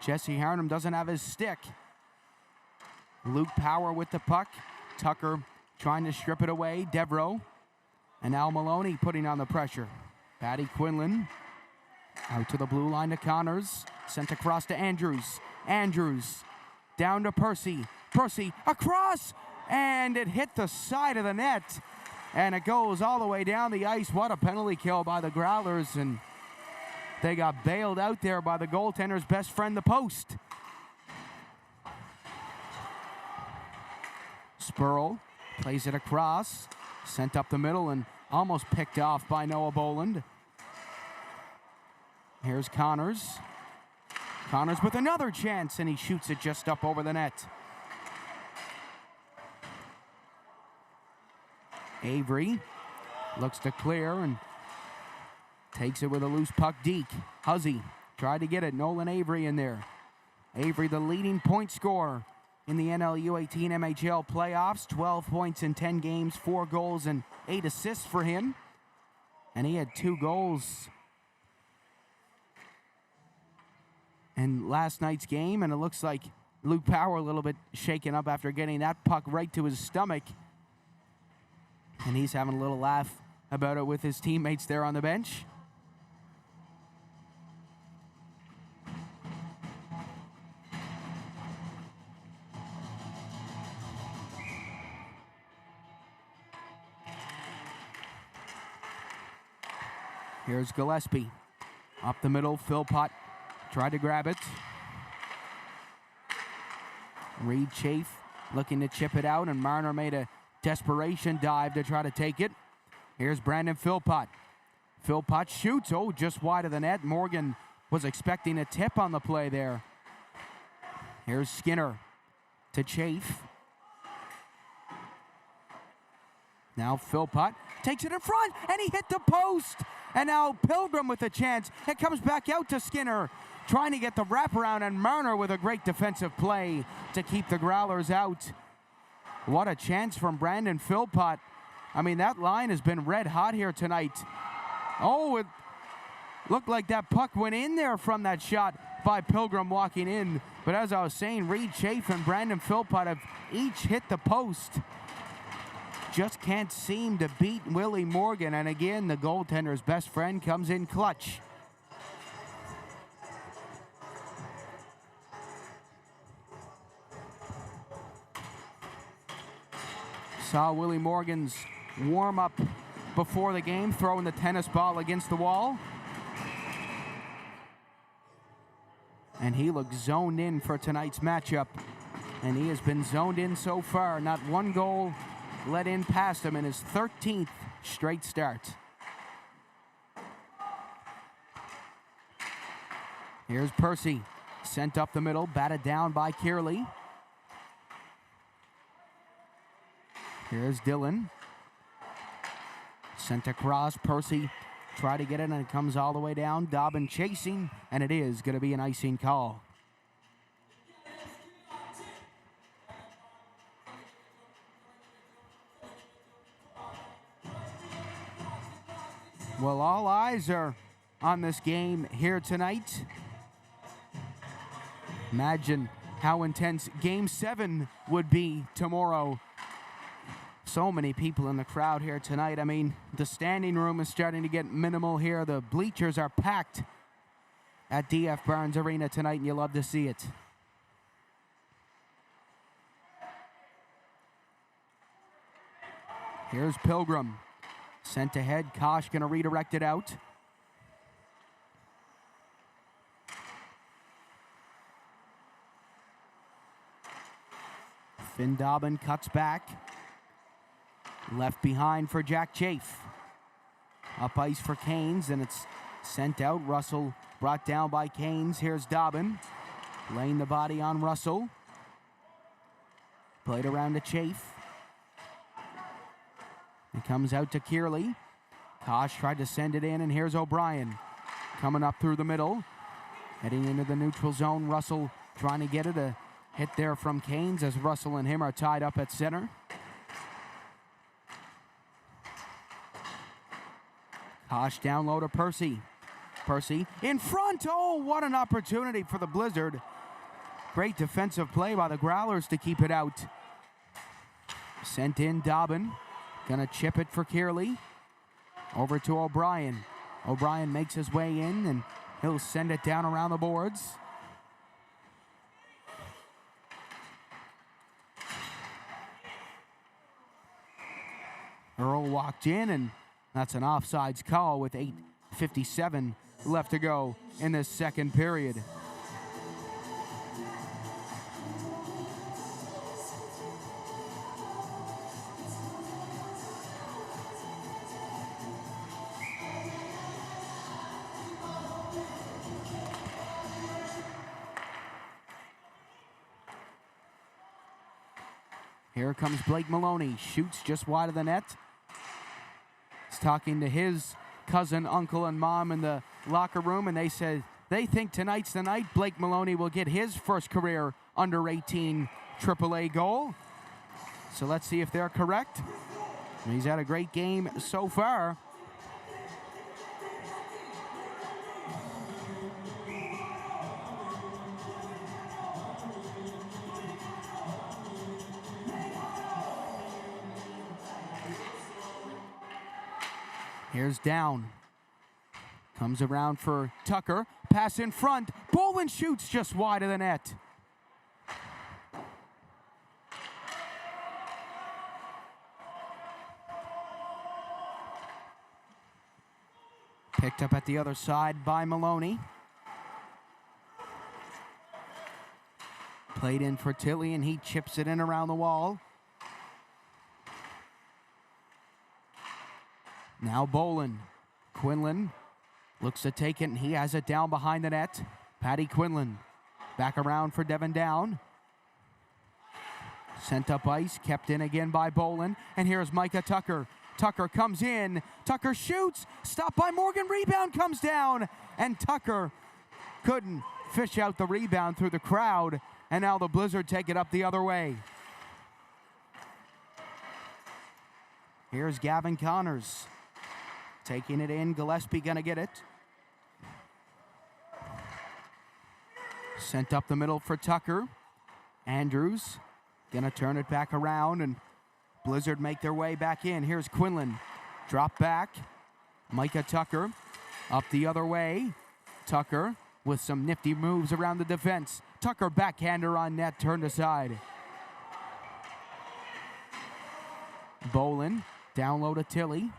Jesse Harnum doesn't have his stick. Luke Power with the puck. Tucker trying to strip it away. Devereaux. And now Maloney putting on the pressure. Patty Quinlan out to the blue line to Connors. Sent across to Andrews. Andrews down to Percy. Percy across. And it hit the side of the net. And it goes all the way down the ice. What a penalty kill by the Growlers. And they got bailed out there by the goaltender's best friend, the post. Spurl plays it across. Sent up the middle and almost picked off by Noah Boland. Here's Connors. Connors with another chance, and he shoots it just up over the net. Avery looks to clear and takes it with a loose puck. Deke. Huzzy tried to get it. Nolan Avery in there. Avery, the leading point scorer in the NL U18 MHL playoffs. 12 points in 10 games, 4 goals and 8 assists for him. And he had 2 goals in last night's game. And it looks like Luke Power a little bit shaken up after getting that puck right to his stomach. And he's having a little laugh about it with his teammates there on the bench. Here's Gillespie. Up the middle, Philpott tried to grab it. Reed Chafe looking to chip it out, and Marner made a desperation dive to try to take it. Here's Brandon Philpott. Philpott shoots, just wide of the net. Morgan was expecting a tip on the play there. Here's Skinner to Chafe. Now Philpott takes it in front, and he hit the post. And now Pilgrim with a chance. It comes back out to Skinner, trying to get the wraparound, and Marner with a great defensive play to keep the Growlers out. What a chance from Brandon Philpott. I mean, that line has been red hot here tonight. It looked like that puck went in there from that shot by Pilgrim walking in. But as I was saying, Reed Chafe and Brandon Philpott have each hit the post. Just can't seem to beat Willie Morgan. And again, the goaltender's best friend comes in clutch. Saw Willie Morgan's warm-up before the game, throwing the tennis ball against the wall. And he looked zoned in for tonight's matchup. And he has been zoned in so far. Not one goal let in past him in his 13th straight start. Here's Percy. Sent up the middle, batted down by Kearley. Here's Dillon. Sent across. Percy tried to get it, and it comes all the way down. Dobbin chasing, and it is going to be an icing call. Well, all eyes are on this game here tonight. Imagine how intense Game 7 would be tomorrow. So many people in the crowd here tonight. I mean, the standing room is starting to get minimal here. The bleachers are packed at DF Barnes Arena tonight, and you love to see it. Here's Pilgrim. Sent ahead. Kosh going to redirect it out. Finn Dobbin cuts back. Left behind for Jack Chafe. Up ice for Canes, and it's sent out. Russell brought down by Canes. Here's Dobbin. Laying the body on Russell. Played around to Chafe. It comes out to Kearley. Kosh tried to send it in, and here's O'Brien. Coming up through the middle. Heading into the neutral zone. Russell trying to get it. A hit there from Canes as Russell and him are tied up at center. Kosh down low to Percy. Percy in front. Oh, what an opportunity for the Blizzard. Great defensive play by the Growlers to keep it out. Sent in Dobbin. Gonna chip it for Kearley. Over to O'Brien. O'Brien makes his way in, and he'll send it down around the boards. Earl walked in, and that's an offsides call with 8:57 left to go in this second period. Here comes Blake Maloney. Shoots just wide of the net. He's talking to his cousin, uncle, and mom in the locker room, and they said they think tonight's the night Blake Maloney will get his first career under-18 AAA goal. So let's see if they're correct. He's had a great game so far. Here's Down. Comes around for Tucker. Pass in front. Bolin shoots just wide of the net. Picked up at the other side by Maloney. Played in for Tilley, and he chips it in around the wall. Now Bolin. Quinlan looks to take it, and he has it down behind the net. Paddy Quinlan back around for Devin Down. Sent up ice, kept in again by Bolin. And here's Micah Tucker. Tucker comes in. Tucker shoots. Stopped by Morgan. Rebound comes down. And Tucker couldn't fish out the rebound through the crowd. And now the Blizzard take it up the other way. Here's Gavin Connors. Taking it in. Gillespie gonna get it. Sent up the middle for Tucker. Andrews gonna turn it back around, and Blizzard make their way back in. Here's Quinlan. Drop back. Micah Tucker up the other way. Tucker with some nifty moves around the defense. Tucker backhander on net, turned aside. Bolin down low to Tilley.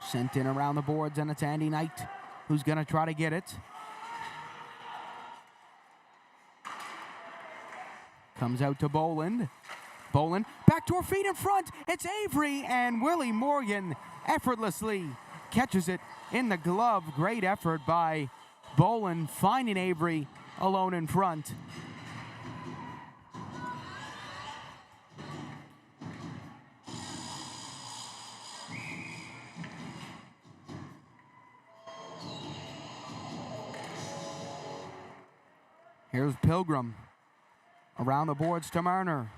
Sent in around the boards, and it's Andy Knight who's going to try to get it. Comes out to Bolin. Bolin, backdoor feed in front. It's Avery, and Willie Morgan effortlessly catches it in the glove. Great effort by Bolin, finding Avery alone in front. Here's Pilgrim. Around the boards to Marner.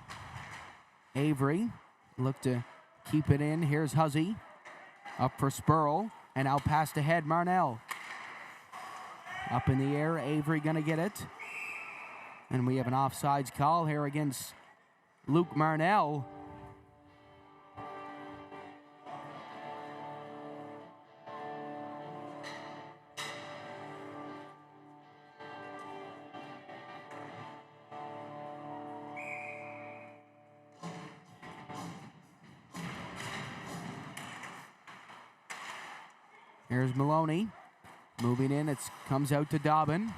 Avery look to keep it in. Here's Huzzy. Up for Spurl. And out past ahead, Marnell. Up in the air, Avery gonna get it. And we have an offsides call here against Luke Marnell. Here's Maloney. Moving in, it comes out to Dobbin.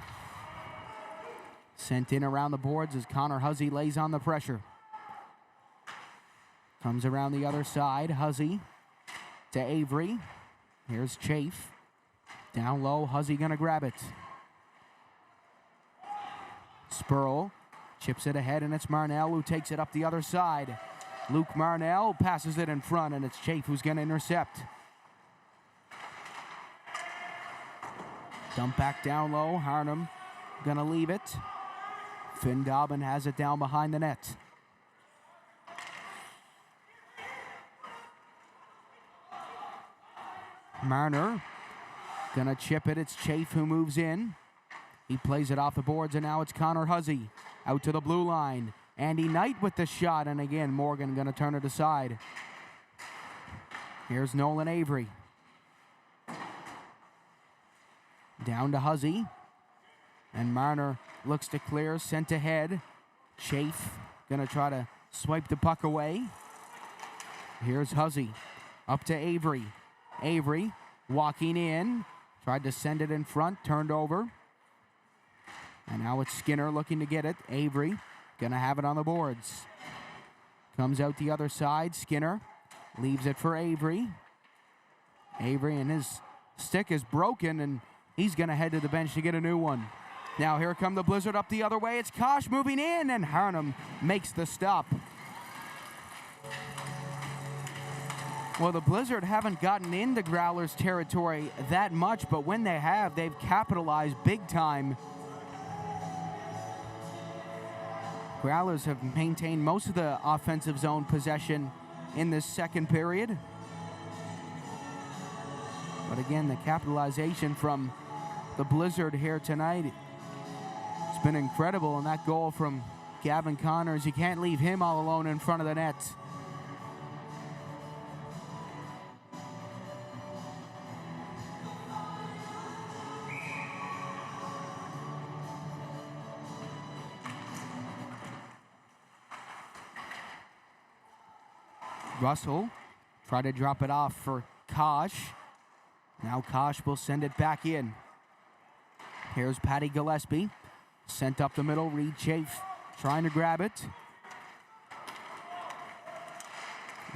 Sent in around the boards as Connor Hussey lays on the pressure. Comes around the other side. Hussey to Avery. Here's Chafe. Down low, Hussey gonna grab it. Spurl chips it ahead, and it's Marnell who takes it up the other side. Luke Marnell passes it in front, and it's Chafe who's gonna intercept. Dump back down low. Harnham gonna leave it. Finn Dobbin has it down behind the net. Marner gonna chip it. It's Chafe who moves in. He plays it off the boards, and now it's Connor Hussey out to the blue line. Andy Knight with the shot, and again, Morgan gonna turn it aside. Here's Nolan Avery. Down to Hussey. And Marner looks to clear, sent ahead. Chafe gonna try to swipe the puck away. Here's Hussey. Up to Avery. Avery walking in. Tried to send it in front, turned over. And now it's Skinner looking to get it. Avery gonna have it on the boards. Comes out the other side. Skinner leaves it for Avery. Avery, and his stick is broken, and he's gonna head to the bench to get a new one. Now here come the Blizzard up the other way. It's Kosh moving in, and Harnham makes the stop. Well, the Blizzard haven't gotten into Growlers territory that much, but when they have, they've capitalized big time. Growlers have maintained most of the offensive zone possession in this second period. But again, the capitalization from the Blizzard here tonight, it's been incredible. And that goal from Gavin Connors, you can't leave him all alone in front of the net. Russell try to drop it off for Kosh. Now Kosh will send it back in. Here's Patty Gillespie. Sent up the middle. Reed Chafe trying to grab it.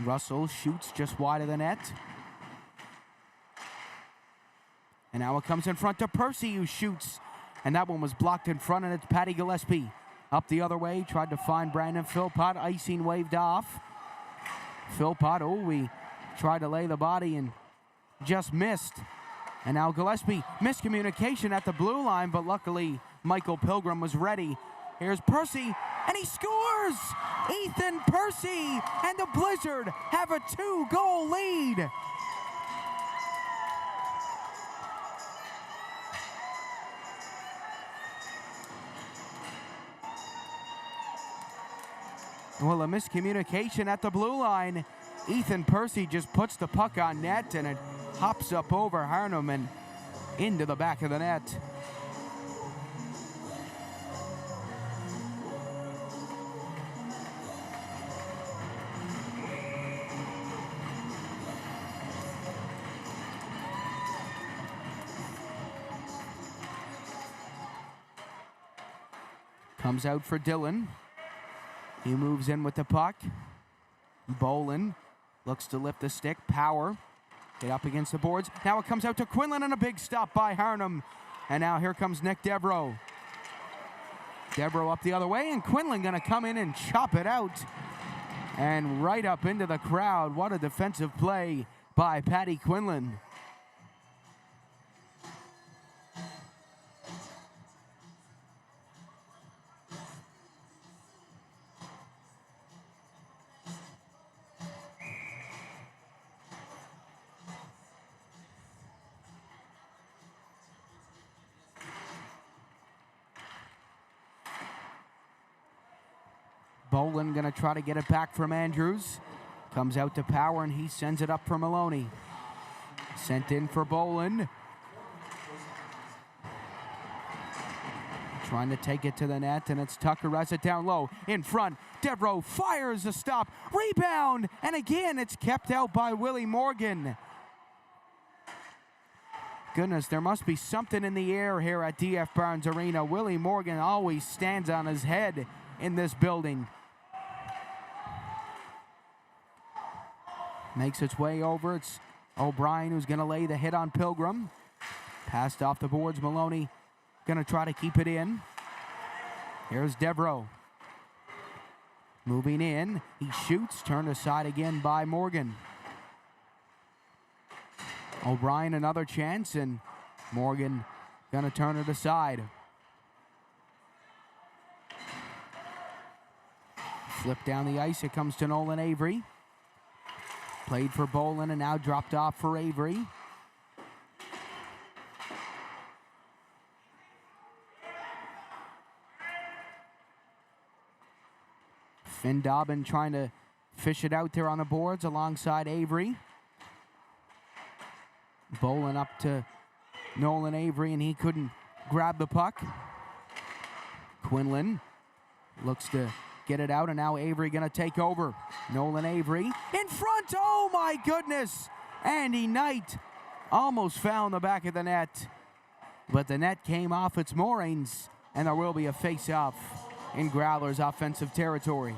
Russell shoots just wide of the net. And now it comes in front to Percy, who shoots. And that one was blocked in front, and it's Patty Gillespie. Up the other way, tried to find Brandon Philpott. Icing waved off. Philpott, we tried to lay the body and just missed. And now Gillespie, miscommunication at the blue line, but luckily Michael Pilgrim was ready. Here's Percy, and he scores! Ethan Percy, and the Blizzard have a 2-goal lead. Well, a miscommunication at the blue line. Ethan Percy just puts the puck on net, and it hops up over Harnham and into the back of the net. Comes out for Dillon. He moves in with the puck. Bolin looks to lift the stick. Power. Get up against the boards. Now it comes out to Quinlan, and a big stop by Harnham. And now here comes Nick Devereaux. Devereaux up the other way, and Quinlan gonna come in and chop it out. And right up into the crowd. What a defensive play by Patty Quinlan. Bolin gonna try to get it back from Andrews. Comes out to Power, and he sends it up for Maloney. Sent in for Bolin. Trying to take it to the net, and it's Tucker. Has it down low. In front, Devereaux fires a stop. Rebound, and again it's kept out by Willie Morgan. Goodness, there must be something in the air here at DF Barnes Arena. Willie Morgan always stands on his head in this building. Makes its way over. It's O'Brien who's going to lay the hit on Pilgrim. Passed off the boards. Maloney going to try to keep it in. Here's Devereaux. Moving in. He shoots. Turned aside again by Morgan. O'Brien another chance, and Morgan gonna turn it aside. Flip down the ice, it comes to Nolan Avery. Played for Bolin and now dropped off for Avery. Finn Dobbin trying to fish it out there on the boards alongside Avery. Bolin up to Nolan Avery, and he couldn't grab the puck. Quinlan looks to get it out, and now Avery going to take over. Nolan Avery in front. Oh, my goodness. Andy Knight almost found the back of the net, but the net came off its moorings, and there will be a face-off in Growlers offensive territory.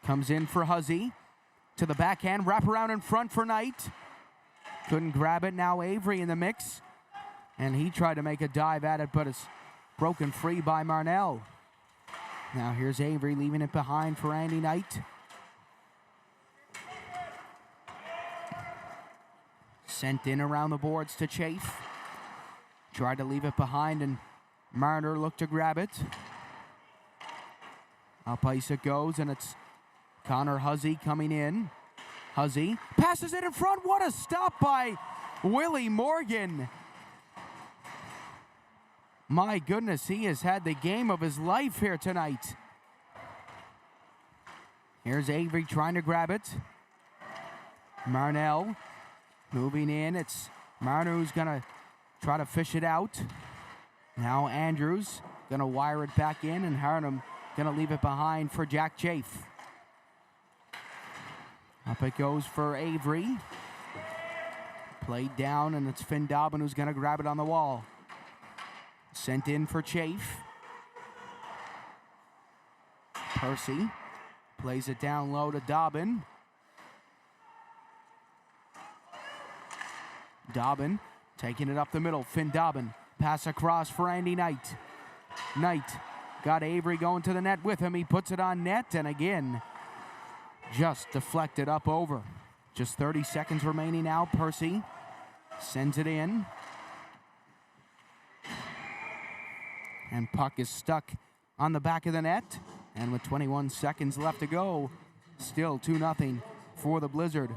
Comes in for Huzzy. To the backhand, wrap around in front for Knight. Couldn't grab it, now Avery in the mix. And he tried to make a dive at it, but it's broken free by Marnell. Now here's Avery leaving it behind for Andy Knight. Sent in around the boards to Chafe. Tried to leave it behind, and Marner looked to grab it. Up ice it goes, and it's Connor Huzzy coming in. Huzzy passes it in front. What a stop by Willie Morgan. My goodness, he has had the game of his life here tonight. Here's Avery trying to grab it. Marnell moving in. It's Marner who's going to try to fish it out. Now Andrews going to wire it back in, and Harnham going to leave it behind for Jack Chafe. Up it goes for Avery. Played down, and it's Finn Dobbin who's going to grab it on the wall. Sent in for Chafe. Percy plays it down low to Dobbin. Dobbin taking it up the middle. Finn Dobbin. Pass across for Andy Knight. Knight got Avery going to the net with him. He puts it on net, and again, just deflected up over. Just 30 seconds remaining now. Percy sends it in. And puck is stuck on the back of the net. And with 21 seconds left to go, still 2-0 for the Blizzard.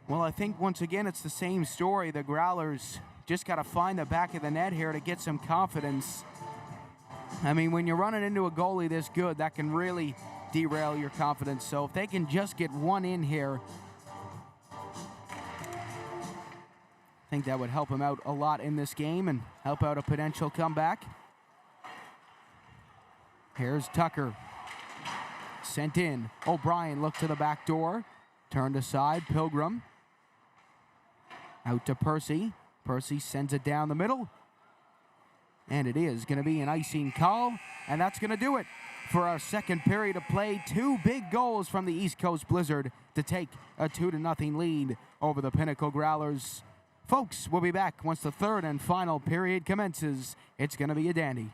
Well, I think once again it's the same story. The Growlers just got to find the back of the net here to get some confidence. I mean, when you're running into a goalie this good, that can really derail your confidence. So if they can just get one in here, I think that would help them out a lot in this game and help out a potential comeback. Here's Tucker. Sent in. O'Brien looked to the back door. Turned aside. Pilgrim. Out to Percy. Percy sends it down the middle. And it is going to be an icing call. And that's going to do it for our second period of play. 2 big goals from the East Coast Blizzard to take a 2-0 lead over the Pinnacle Growlers. Folks, we'll be back once the third and final period commences. It's going to be a dandy.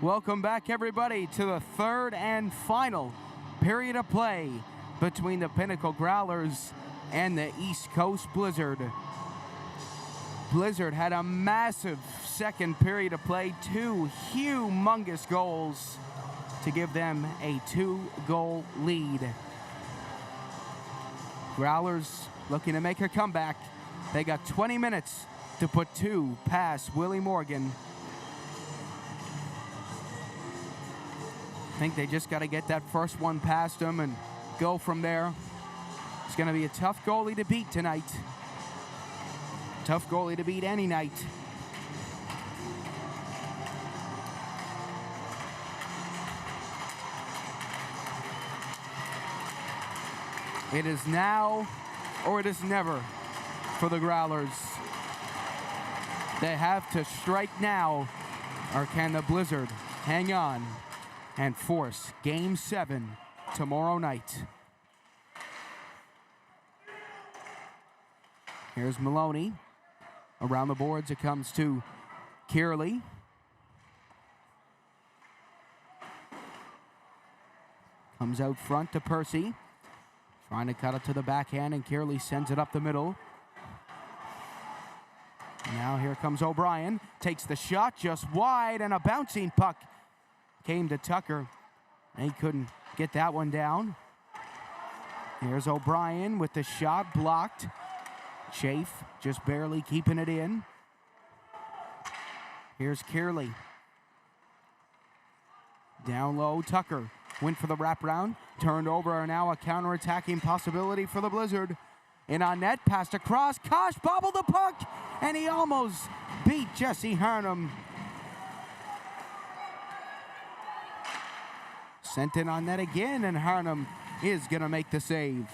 Welcome back, everybody, to the third and final period of play between the Pinnacle Growlers and the East Coast Blizzard. Blizzard had a massive second period of play, 2 humongous goals to give them a 2-goal lead. Growlers looking to make a comeback. They got 20 minutes to put 2 past Willie Morgan. I think they just got to get that first one past him and go from there. It's going to be a tough goalie to beat tonight. Tough goalie to beat any night. It is now or it is never for the Growlers. They have to strike now, or can the Blizzard hang on and force Game 7 tomorrow night? Here's Maloney. Around the boards it comes to Kearley. Comes out front to Percy. Trying to cut it to the backhand, and Kearley sends it up the middle. Now here comes O'Brien. Takes the shot just wide, and a bouncing puck came to Tucker. And he couldn't get that one down. Here's O'Brien with the shot blocked. Chafe just barely keeping it in. Here's Kearley. Down low, Tucker went for the wraparound. Turned over, and now a counter-attacking possibility for the Blizzard. In on net, passed across. Kosh bobbled the puck, and he almost beat Jesse Harnum. Sent in on net again, and Harnum is going to make the save.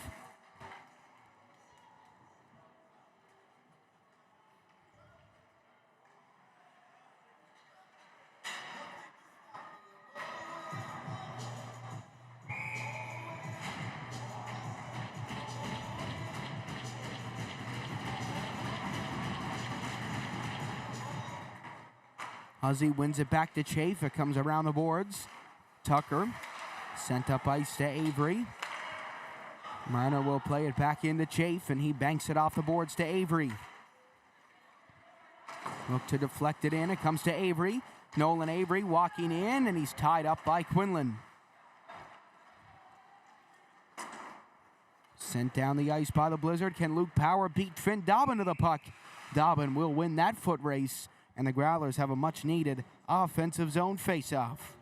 Huzzy wins it back to Chafe. It comes around the boards. Tucker sent up ice to Avery. Marner will play it back into Chafe, and he banks it off the boards to Avery. Look to deflect it in. It comes to Avery. Nolan Avery walking in, and he's tied up by Quinlan. Sent down the ice by the Blizzard. Can Luke Power beat Finn Dobbin to the puck? Dobbin will win that foot race, and the Growlers have a much-needed offensive zone face-off.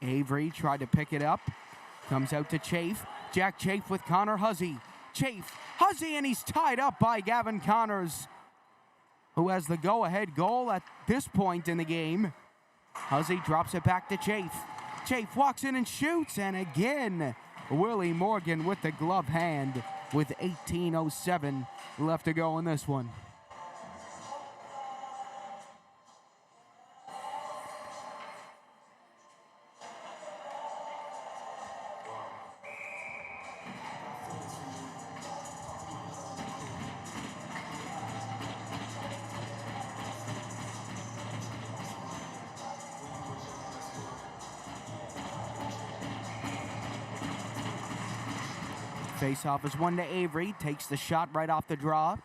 Avery tried to pick it up. Comes out to Chafe. Jack Chafe with Connor Huzzy. Chafe, Huzzy, and he's tied up by Gavin Connors, who has the go-ahead goal at this point in the game. Huzzy drops it back to Chafe. Chafe walks in and shoots, and again, Willie Morgan with the glove hand with 18:07 left to go in this one. Face-off is one to Avery. Takes the shot right off the draw.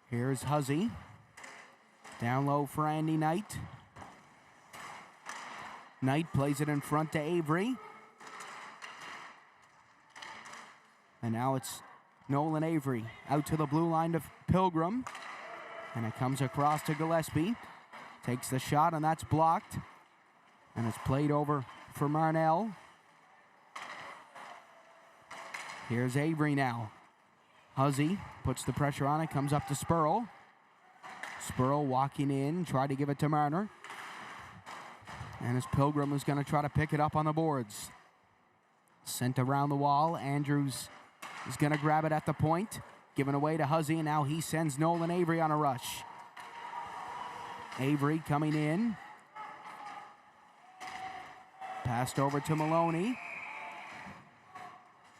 Here's Huzzy. Down low for Andy Knight. Knight plays it in front to Avery. And now it's Nolan Avery out to the blue line to Pilgrim. And it comes across to Gillespie. Takes the shot, and that's blocked. And it's played over for Marnell. Here's Avery now. Huzzy puts the pressure on it, comes up to Spurl. Spurl walking in, tried to give it to Marner. And as Pilgrim is going to try to pick it up on the boards. Sent around the wall. Andrews is going to grab it at the point. Given away to Huzzy, and now he sends Nolan Avery on a rush. Avery coming in. Passed over to Maloney.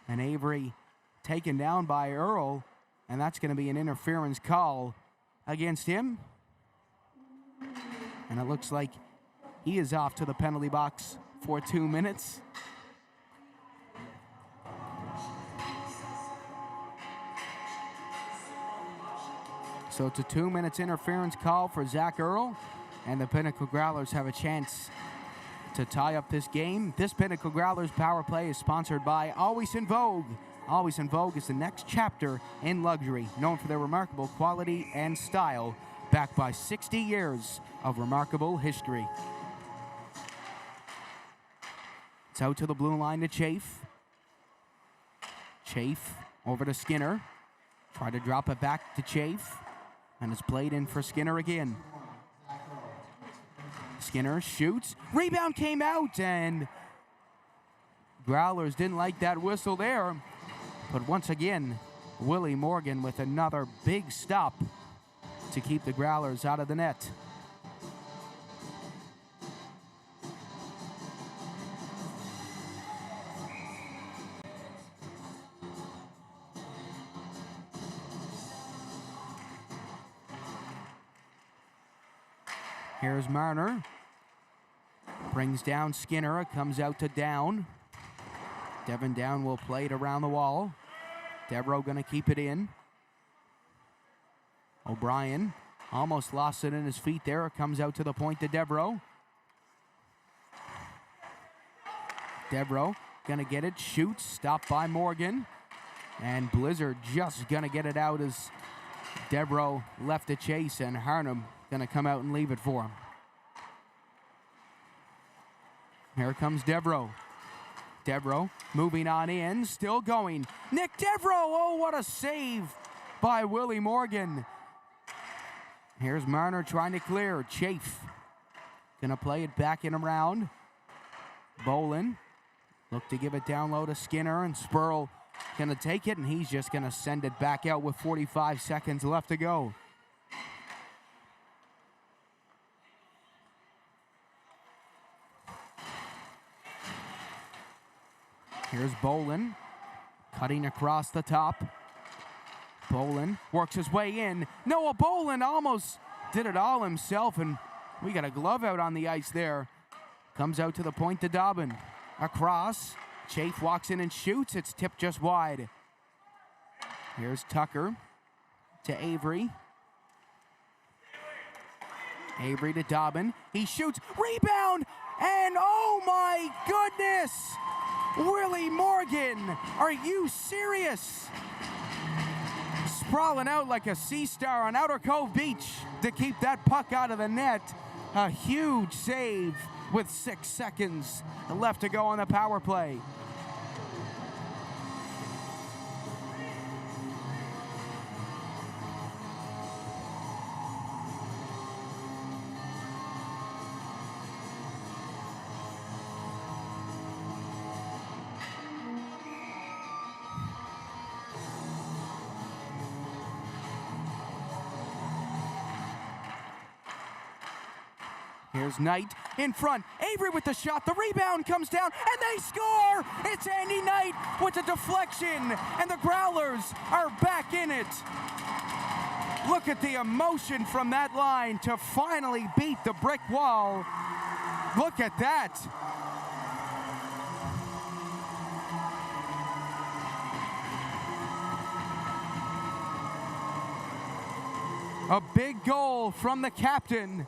And Avery taken down by Earl. And that's going to be an interference call against him. And it looks like he is off to the penalty box for 2 minutes. So it's a 2 minutes interference call for Zach Earl. And the Pinnacle Growlers have a chance to tie up this game. This Pinnacle Growlers power play is sponsored by Always in Vogue. Always in Vogue is the next chapter in luxury, known for their remarkable quality and style, backed by 60 years of remarkable history. It's out to the blue line to Chafe. Chafe over to Skinner. Try to drop it back to Chafe. And it's played in for Skinner again. Skinner shoots. Rebound came out, and Growlers didn't like that whistle there. But once again, Willie Morgan with another big stop to keep the Growlers out of the net. Here's Marner. Brings down Skinner. It comes out to Down. Devin Down will play it around the wall. Devereaux going to keep it in. O'Brien almost lost it in his feet there. It comes out to the point to Devereaux. Devereaux going to get it. Shoots. Stopped by Morgan. And Blizzard just going to get it out as Devereaux left the chase, and Harnum going to come out and leave it for him. Here comes Devereaux. Devereaux moving on in, still going. Nick Devereaux, oh, what a save by Willie Morgan. Here's Marner trying to clear. Chafe gonna play it back in around. Bolin look to give it down low to Skinner, and Spurl gonna take it, and he's just gonna send it back out with 45 seconds left to go. Here's Bolin, cutting across the top. Bolin works his way in. Noah Bolin almost did it all himself, and we got a glove out on the ice there. Comes out to the point to Dobbin. Across. Chafe walks in and shoots. It's tipped just wide. Here's Tucker to Avery. Avery to Dobbin. He shoots. Rebound! And oh my goodness! Willie Morgan, are you serious? Sprawling out like a sea star on Outer Cove Beach to keep that puck out of the net. A huge save with 6 seconds left to go on the power play. Here's Knight in front. Avery with the shot. The rebound comes down, and they score! It's Andy Knight with a deflection, and the Growlers are back in it. Look at the emotion from that line to finally beat the brick wall. Look at that. A big goal from the captain.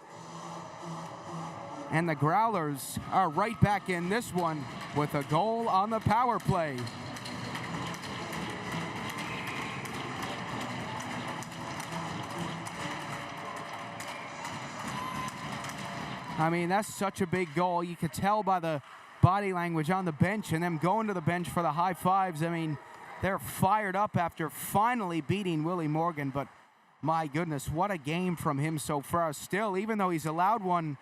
And the Growlers are right back in this one with a goal on the power play. I mean, that's such a big goal. You could tell by the body language on the bench and them going to the bench for the high fives. I mean, they're fired up after finally beating Willie Morgan. But my goodness, what a game from him so far. Still, even though he's allowed one,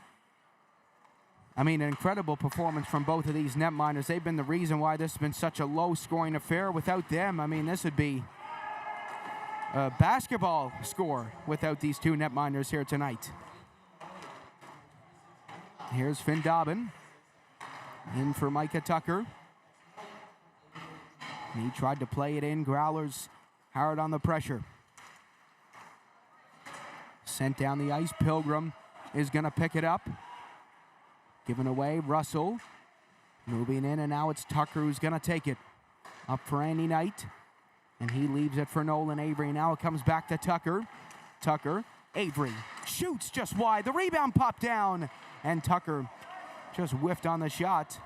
I mean, an incredible performance from both of these netminders. They've been the reason why this has been such a low-scoring affair. Without them, I mean, this would be a basketball score without these two netminders here tonight. Here's Finn Dobbin. In for Micah Tucker. He tried to play it in. Growlers hard on the pressure. Sent down the ice. Pilgrim is going to pick it up. Given away. Russell moving in, and now it's Tucker who's going to take it. Up for Andy Knight. And he leaves it for Nolan Avery. Now it comes back to Tucker. Tucker. Avery shoots just wide. The rebound popped down. And Tucker just whiffed on the shot.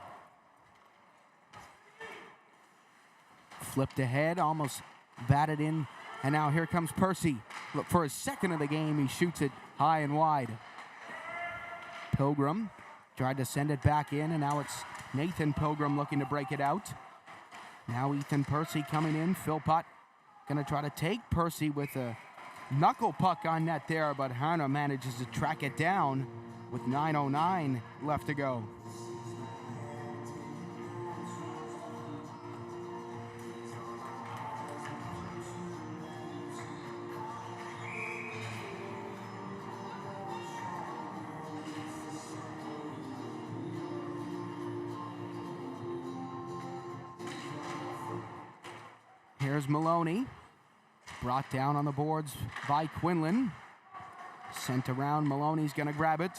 Flipped ahead, almost batted in. And now here comes Percy. Look, for his second of the game, he shoots it high and wide. Pilgrim tried to send it back in, and now it's Nathan Pilgrim looking to break it out. Now Ethan Percy coming in. Philpott going to try to take Percy with a knuckle puck on net there, but Harner manages to track it down with 9:09 left to go. Here's Maloney. Brought down on the boards by Quinlan. Sent around. Maloney's going to grab it.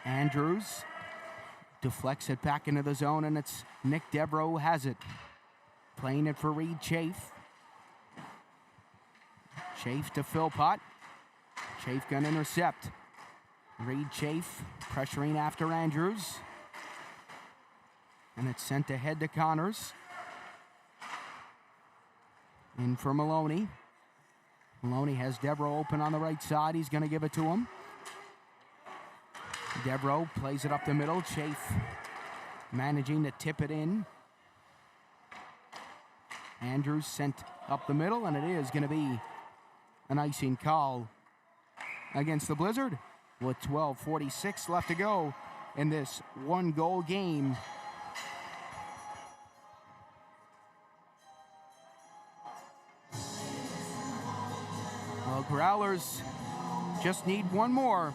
Andrews deflects it back into the zone, and it's Nick Devereaux who has it. Playing it for Reed Chafe. Chafe to Philpott. Chafe going to intercept. Reed Chafe pressuring after Andrews. And it's sent ahead to Connors. In for Maloney. Maloney has Devereaux open on the right side. He's going to give it to him. Devereaux plays it up the middle. Chafe managing to tip it in. Andrews sent up the middle, and it is going to be an icing call against the Blizzard with 12:46 left to go in this one-goal game. Well, Growlers just need one more.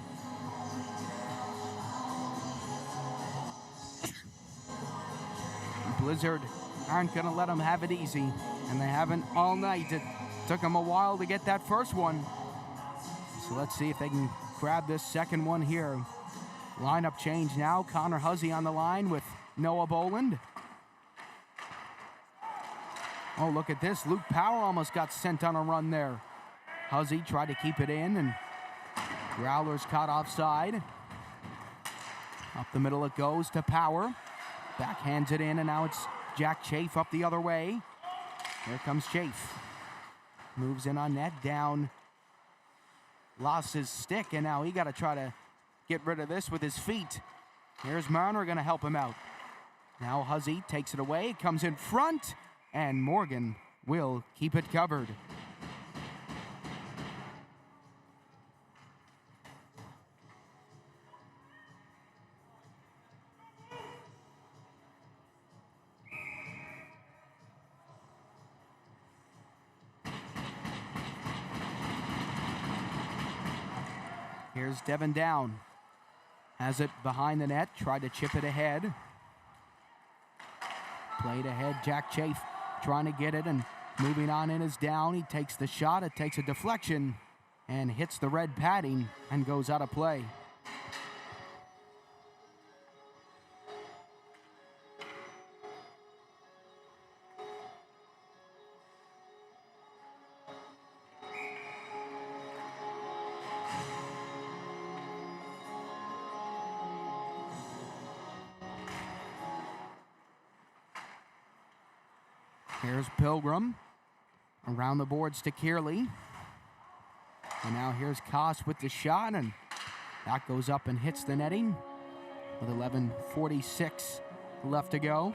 Blizzard aren't going to let them have it easy, and they haven't all night. It took them a while to get that first one. So let's see if they can grab this second one here. Lineup change now. Connor Huzzy on the line with Noah Boland. Oh, look at this. Luke Power almost got sent on a run there. Huzzy tried to keep it in, and Growlers caught offside. Up the middle it goes to Power. Backhands it in, and now it's Jack Chafe up the other way. Here comes Chafe. Moves in on net, down. Lost his stick, and now he got to try to get rid of this with his feet. Here's Marner going to help him out. Now Huzzy takes it away, comes in front, and Morgan will keep it covered. Here's Devin Down. Has it behind the net. Tried to chip it ahead. Played ahead. Jack Chafe trying to get it, and moving on in is Down. He takes the shot. It takes a deflection and hits the red padding and goes out of play. Here's Pilgrim. Around the boards to Kearley. And now here's Koss with the shot, and that goes up and hits the netting with 11:46 left to go.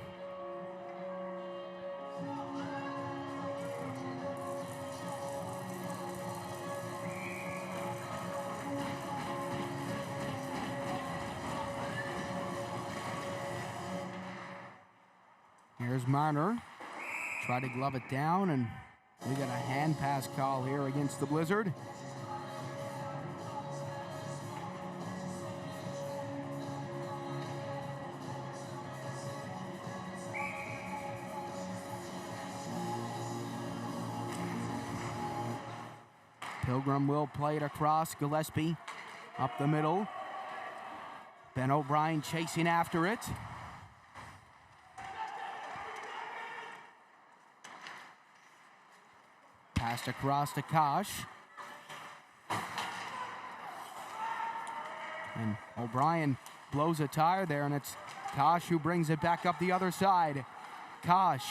Here's Marner. Try to glove it down, and we got a hand pass call here against the Blizzard. Pilgrim will play it across. Gillespie up the middle. Ben O'Brien chasing after it. Passed across to Kosh. And O'Brien blows a tire there, and it's Kosh who brings it back up the other side. Kosh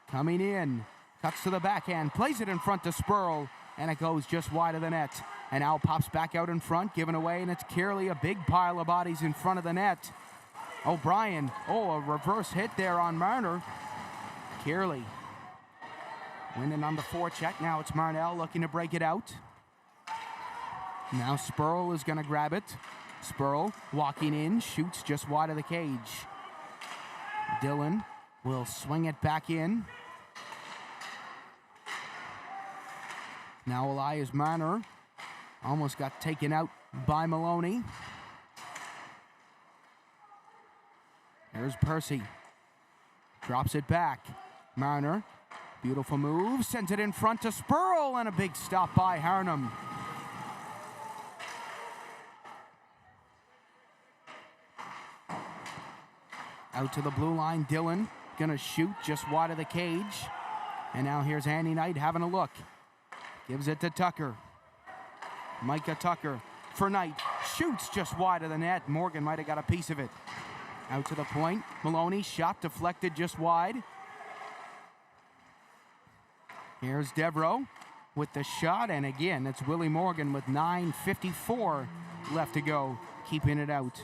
coming in, cuts to the backhand, plays it in front to Spurl, and it goes just wide of the net. And now pops back out in front, giving away, and it's Kearley, a big pile of bodies in front of the net. O'Brien, a reverse hit there on Marner. Kearley winning on the forecheck. Now it's Marnell looking to break it out. Now Spurl is going to grab it. Spurl walking in, shoots just wide of the cage. Dillon will swing it back in. Now Elias Marner almost got taken out by Maloney. Here's Percy. Drops it back. Marner, beautiful move, sent it in front to Spurl, and a big stop by Harnham. Out to the blue line, Dillon gonna shoot just wide of the cage. And now here's Andy Knight having a look. Gives it to Tucker. Micah Tucker for Knight. Shoots just wide of the net. Morgan might have got a piece of it. Out to the point. Maloney, shot deflected just wide. Here's Devereaux with the shot. And again, it's Willie Morgan with 9:54 left to go, keeping it out.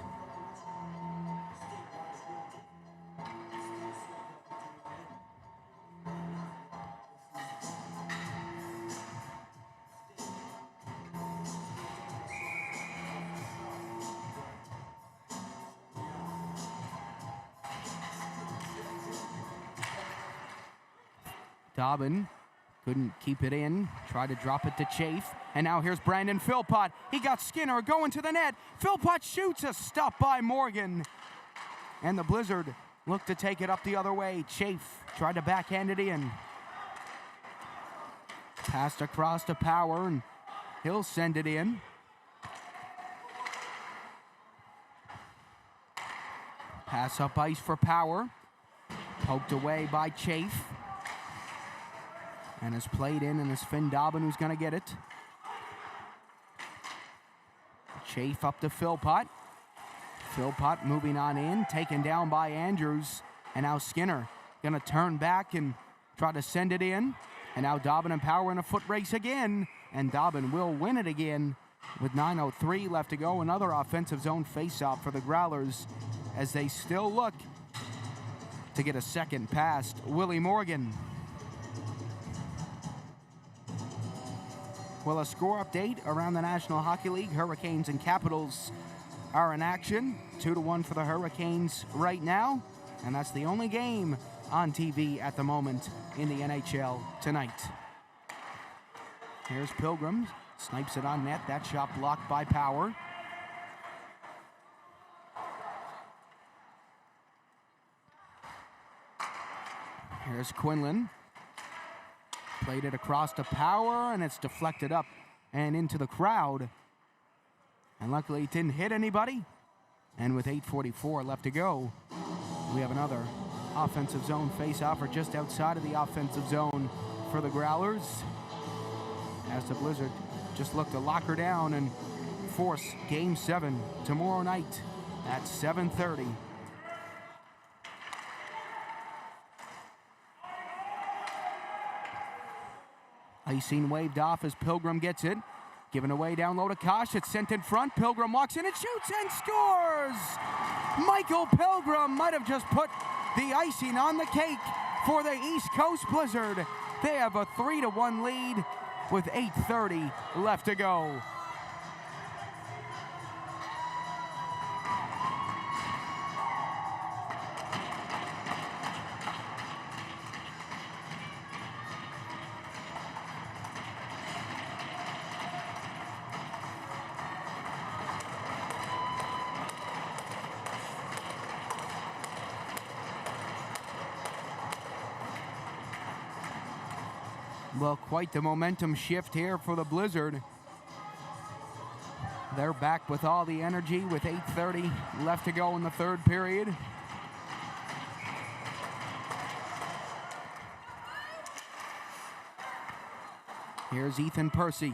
Dobbin couldn't keep it in, tried to drop it to Chafe, and now here's Brandon Philpott. He got Skinner going to the net. Philpott shoots, a stop by Morgan. And the Blizzard looked to take it up the other way. Chafe tried to backhand it in. Passed across to Power, and he'll send it in. Pass up ice for Power. Poked away by Chafe. And is played in, and it's Finn Dobbin who's going to get it. Chafe up to Philpott. Philpott moving on in, taken down by Andrews. And now Skinner going to turn back and try to send it in. And now Dobbin and Power in a foot race again. And Dobbin will win it again with 9:03 left to go. Another offensive zone faceoff for the Growlers as they still look to get a second past Willie Morgan. Well, a score update around the National Hockey League. Hurricanes and Capitals are in action. 2-1 for the Hurricanes right now. And that's the only game on TV at the moment in the NHL tonight. Here's Pilgrim. Snipes it on net. That shot blocked by Power. Here's Quinlan. Played it across to Power, and it's deflected up and into the crowd. And luckily it didn't hit anybody. And with 8:44 left to go, we have another offensive zone face-off, or just outside of the offensive zone for the Growlers, as the Blizzard just look to lock her down and force Game 7 tomorrow night at 7:30. Icing waved off as Pilgrim gets it. Given away down low to Kosh. It's sent in front. Pilgrim walks in and shoots and scores! Michael Pilgrim might have just put the icing on the cake for the East Coast Blizzard. They have a 3-1 lead with 8:30 left to go. Well, quite the momentum shift here for the Blizzard. They're back with all the energy with 8:30 left to go in the third period. Here's Ethan Percy.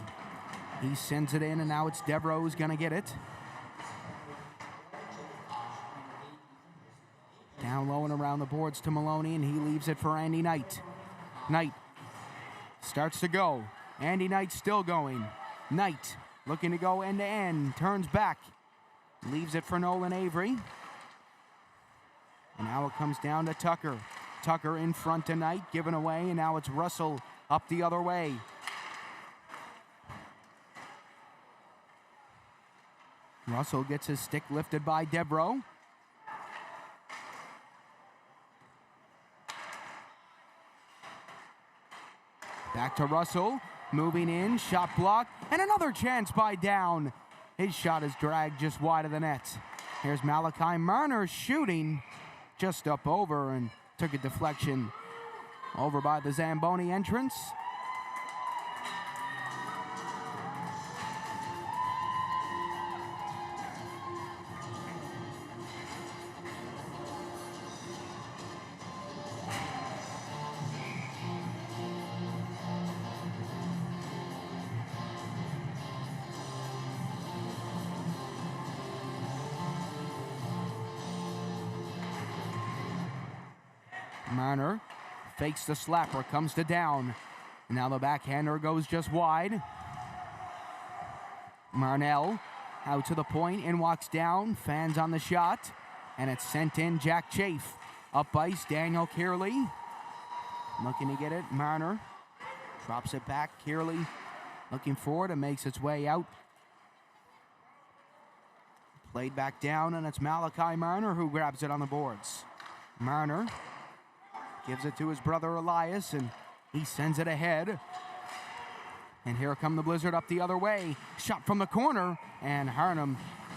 He sends it in, and now it's Devereaux who's going to get it. Down low and around the boards to Maloney, and he leaves it for Andy Knight. Knight starts to go. Andy Knight still going. Knight looking to go end to end. Turns back. Leaves it for Nolan Avery. And now it comes down to Tucker. Tucker in front to Knight, given away, and now it's Russell up the other way. Russell gets his stick lifted by Devereaux. Back to Russell, moving in, shot block, and another chance by Down. His shot is dragged just wide of the net. Here's Malachi Marner shooting just up over and took a deflection over by the Zamboni entrance. Marner fakes the slapper, comes to Down. And now the backhander goes just wide. Marnell out to the point and walks down, fans on the shot. And it's sent in, Jack Chafe. Up ice, Daniel Kearley. Looking to get it, Marner drops it back. Kearley looking forward and makes its way out. Played back down, and it's Malachi Marner who grabs it on the boards. Marner gives it to his brother Elias, and he sends it ahead. And here come the Blizzard up the other way. Shot from the corner, and Harnham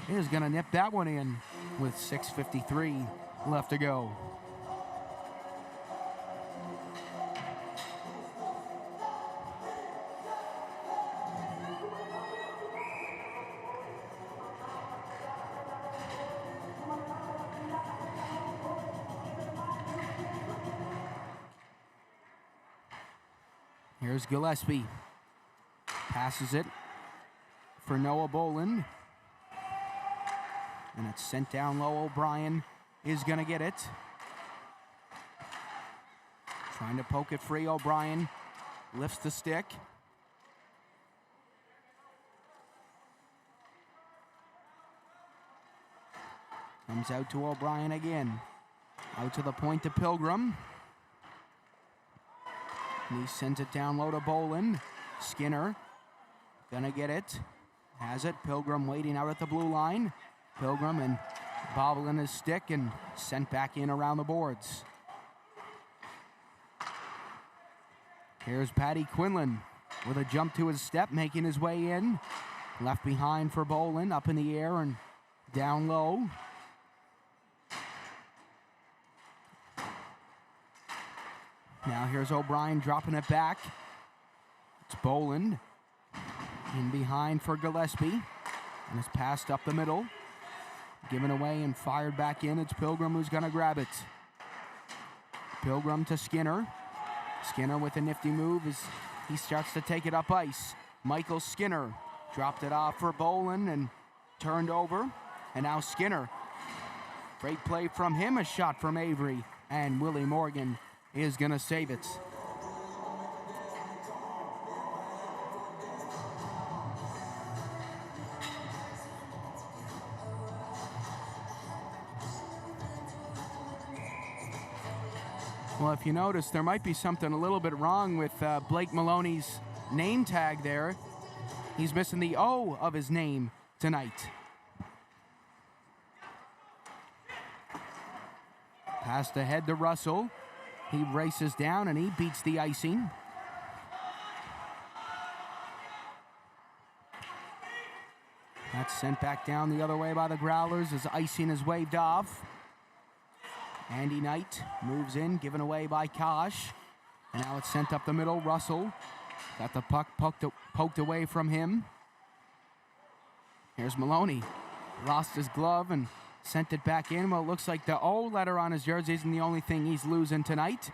is going to nip that one in with 6:53 left to go. Here's Gillespie. Passes it for Noah Boland. And it's sent down low. O'Brien is going to get it. Trying to poke it free. O'Brien lifts the stick. Comes out to O'Brien again. Out to the point to Pilgrim. And he sends it down low to Boland. Skinner gonna get it. Has it. Pilgrim waiting out at the blue line. Pilgrim and bobbling his stick and sent back in around the boards. Here's Paddy Quinlan with a jump to his step, making his way in. Left behind for Boland, up in the air and down low. Now here's O'Brien dropping it back. It's Boland in behind for Gillespie. And it's passed up the middle. Given away and fired back in. It's Pilgrim who's going to grab it. Pilgrim to Skinner. Skinner with a nifty move as he starts to take it up ice. Michael Skinner dropped it off for Boland and turned over. And now Skinner. Great play from him. A shot from Avery. And Willie Morgan is going to save it. Well, if you notice, there might be something a little bit wrong with Blake Maloney's name tag there. He's missing the O of his name tonight. Passed ahead to Russell. He races down and he beats the icing. That's sent back down the other way by the Growlers as icing is waved off. Andy Knight moves in, given away by Kosh. And now it's sent up the middle. Russell got the puck poked away from him. Here's Maloney. Lost his glove and sent it back in. Well, it looks like the O letter on his jersey isn't the only thing he's losing tonight.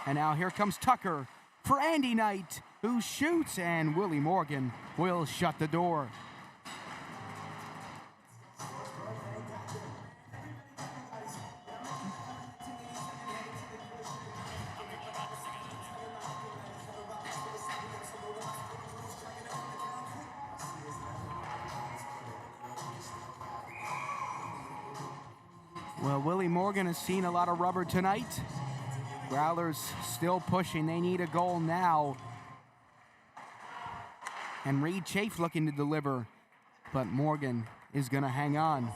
And now here comes Tucker for Andy Knight, who shoots, and Willie Morgan will shut the door. Well, Willie Morgan has seen a lot of rubber tonight. Growlers still pushing. They need a goal now. And Reed Chafe looking to deliver, but Morgan is going to hang on.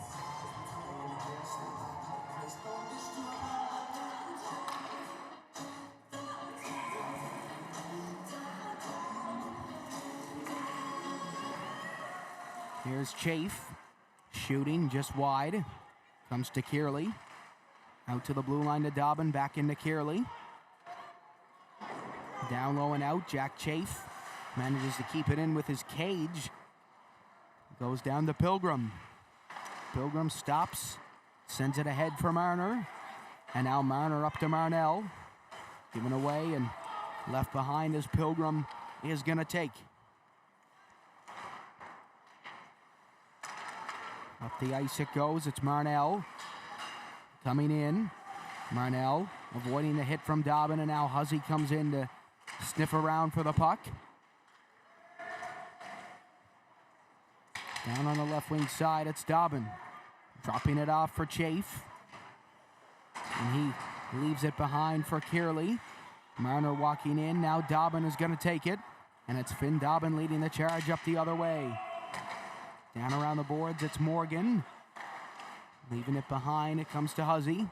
Here's Chafe, shooting just wide. Comes to Kearley. Out to the blue line to Dobbin, back into Kearley. Down low and out, Jack Chafe manages to keep it in with his cage. Goes down to Pilgrim. Pilgrim stops, sends it ahead for Marner. And now Marner up to Marnell. Given away and left behind as Pilgrim is going to take. Up the ice it goes. It's Marnell coming in. Marnell avoiding the hit from Dobbin, and now Huzzy comes in to sniff around for the puck. Down on the left wing side, it's Dobbin. Dropping it off for Chafe. And he leaves it behind for Kearley. Marner walking in. Now Dobbin is going to take it. And it's Finn Dobbin leading the charge up the other way. Down around the boards, it's Morgan. Leaving it behind, it comes to Huzzy.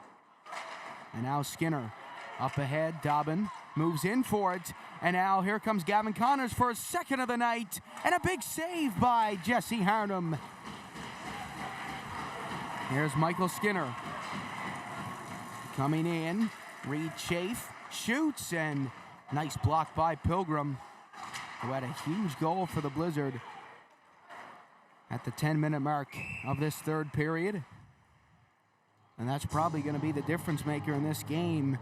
And now Skinner. Up ahead, Dobbin moves in for it. And now here comes Gavin Connors for his second of the night. And a big save by Jesse Harnum. Here's Michael Skinner. Coming in, Reed Chafe shoots, and nice block by Pilgrim, who had a huge goal for the Blizzard at the 10-minute mark of this third period. And that's probably going to be the difference maker in this game.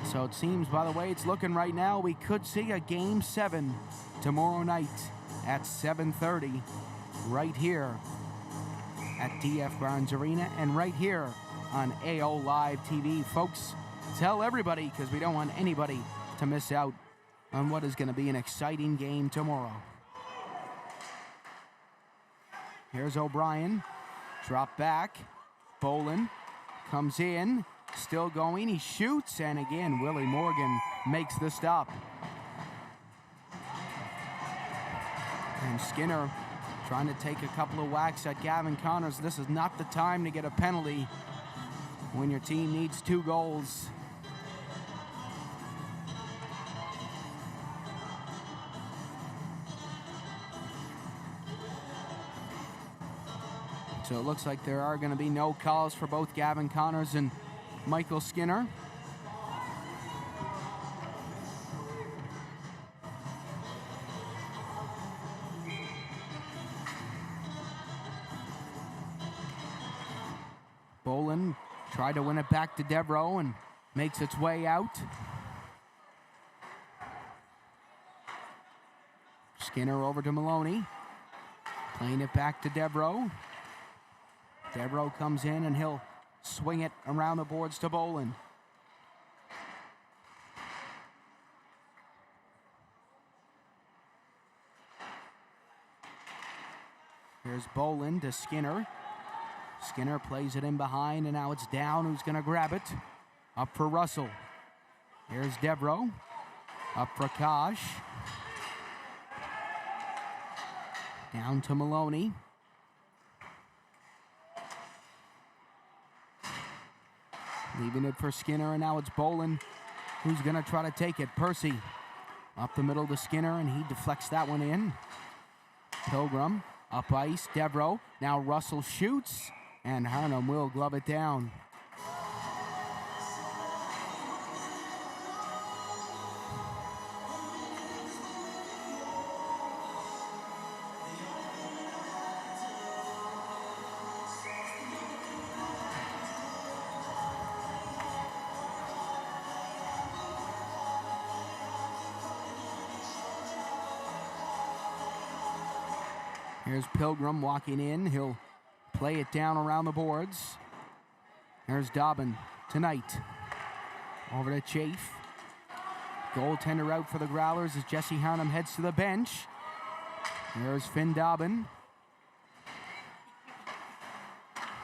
So it seems, by the way it's looking right now, we could see a Game 7 tomorrow night at 7:30 right here at DF Barnes Arena and right here on AO Live TV. Folks, tell everybody, because we don't want anybody to miss out on what is going to be an exciting game tomorrow. Here's O'Brien. Drop back. Bolin comes in. Still going. He shoots. And again, Willie Morgan makes the stop. And Skinner trying to take a couple of whacks at Gavin Connors. This is not the time to get a penalty when your team needs 2 goals. So it looks like there are going to be no calls for both Gavin Connors and Michael Skinner. Bolin tried to win it back to Devereaux and makes its way out. Skinner over to Maloney. Playing it back to Devereaux. Devereaux comes in and he'll swing it around the boards to Bolin. Here's Bolin to Skinner. Skinner plays it in behind, and now it's Down who's going to grab it. Up for Russell. Here's Devereaux. Up for Kosh. Down to Maloney. Leaving it for Skinner, and now it's Bolin who's going to try to take it. Percy up the middle to Skinner, and he deflects that one in. Pilgrim up ice. Devereaux. Now Russell shoots, and Harnum will glove it down. Here's Pilgrim walking in. He'll play it down around the boards. There's Dobbin tonight. Over to Chafe. Goaltender out for the Growlers as Jesse Harnham heads to the bench. There's Finn Dobbin.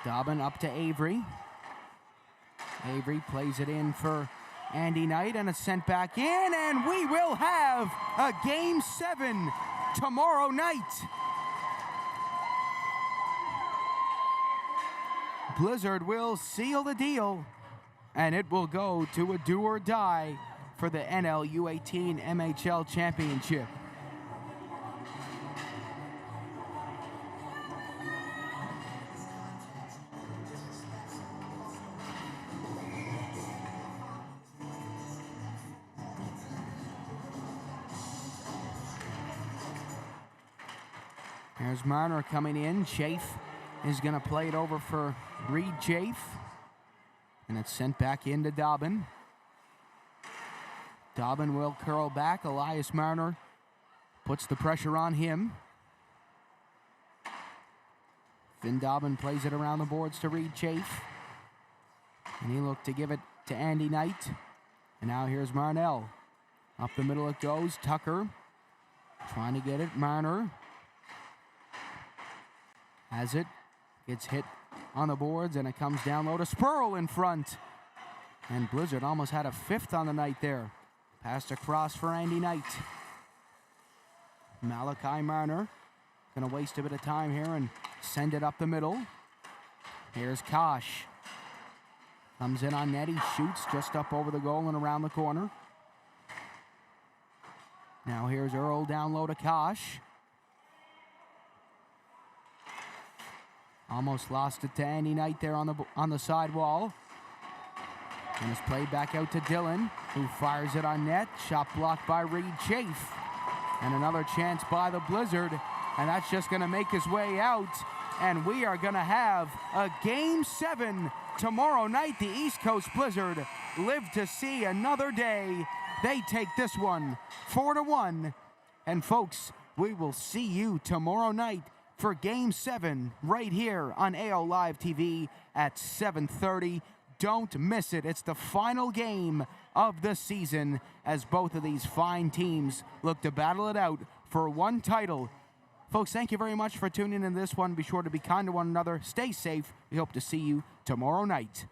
Dobbin up to Avery. Avery plays it in for Andy Knight, and it's sent back in, and we will have a Game 7 tomorrow night. Blizzard will seal the deal, and it will go to a do or die for the NL U18 MHL Championship. There's Marner coming in. Chafe is going to play it over for Reed Chafe. And it's sent back into Dobbin. Dobbin will curl back. Elias Marner puts the pressure on him. Finn Dobbin plays it around the boards to Reed Chafe. And he looked to give it to Andy Knight. And now here's Marnell. Up the middle it goes. Tucker trying to get it. Marner has it. Gets hit on the boards, and it comes down low to Spurl in front. And Blizzard almost had a fifth on the night there. Passed across for Andy Knight. Malachi Marner going to waste a bit of time here and send it up the middle. Here's Kosh. Comes in on net. He shoots just up over the goal and around the corner. Now here's Earl down low to Kosh. Almost lost it to Andy Knight there on the side wall. And it's played back out to Dillon, who fires it on net. Shot blocked by Reed Chafe. And another chance by the Blizzard. And that's just going to make his way out. And we are going to have a Game 7 tomorrow night. The East Coast Blizzard live to see another day. They take this one 4-1. And folks, we will see you tomorrow night for Game 7 right here on AO Live TV at 7:30. Don't miss it. It's the final game of the season as both of these fine teams look to battle it out for one title. Folks, thank you very much for tuning in this one. Be sure to be kind to one another. Stay safe. We hope to see you tomorrow night.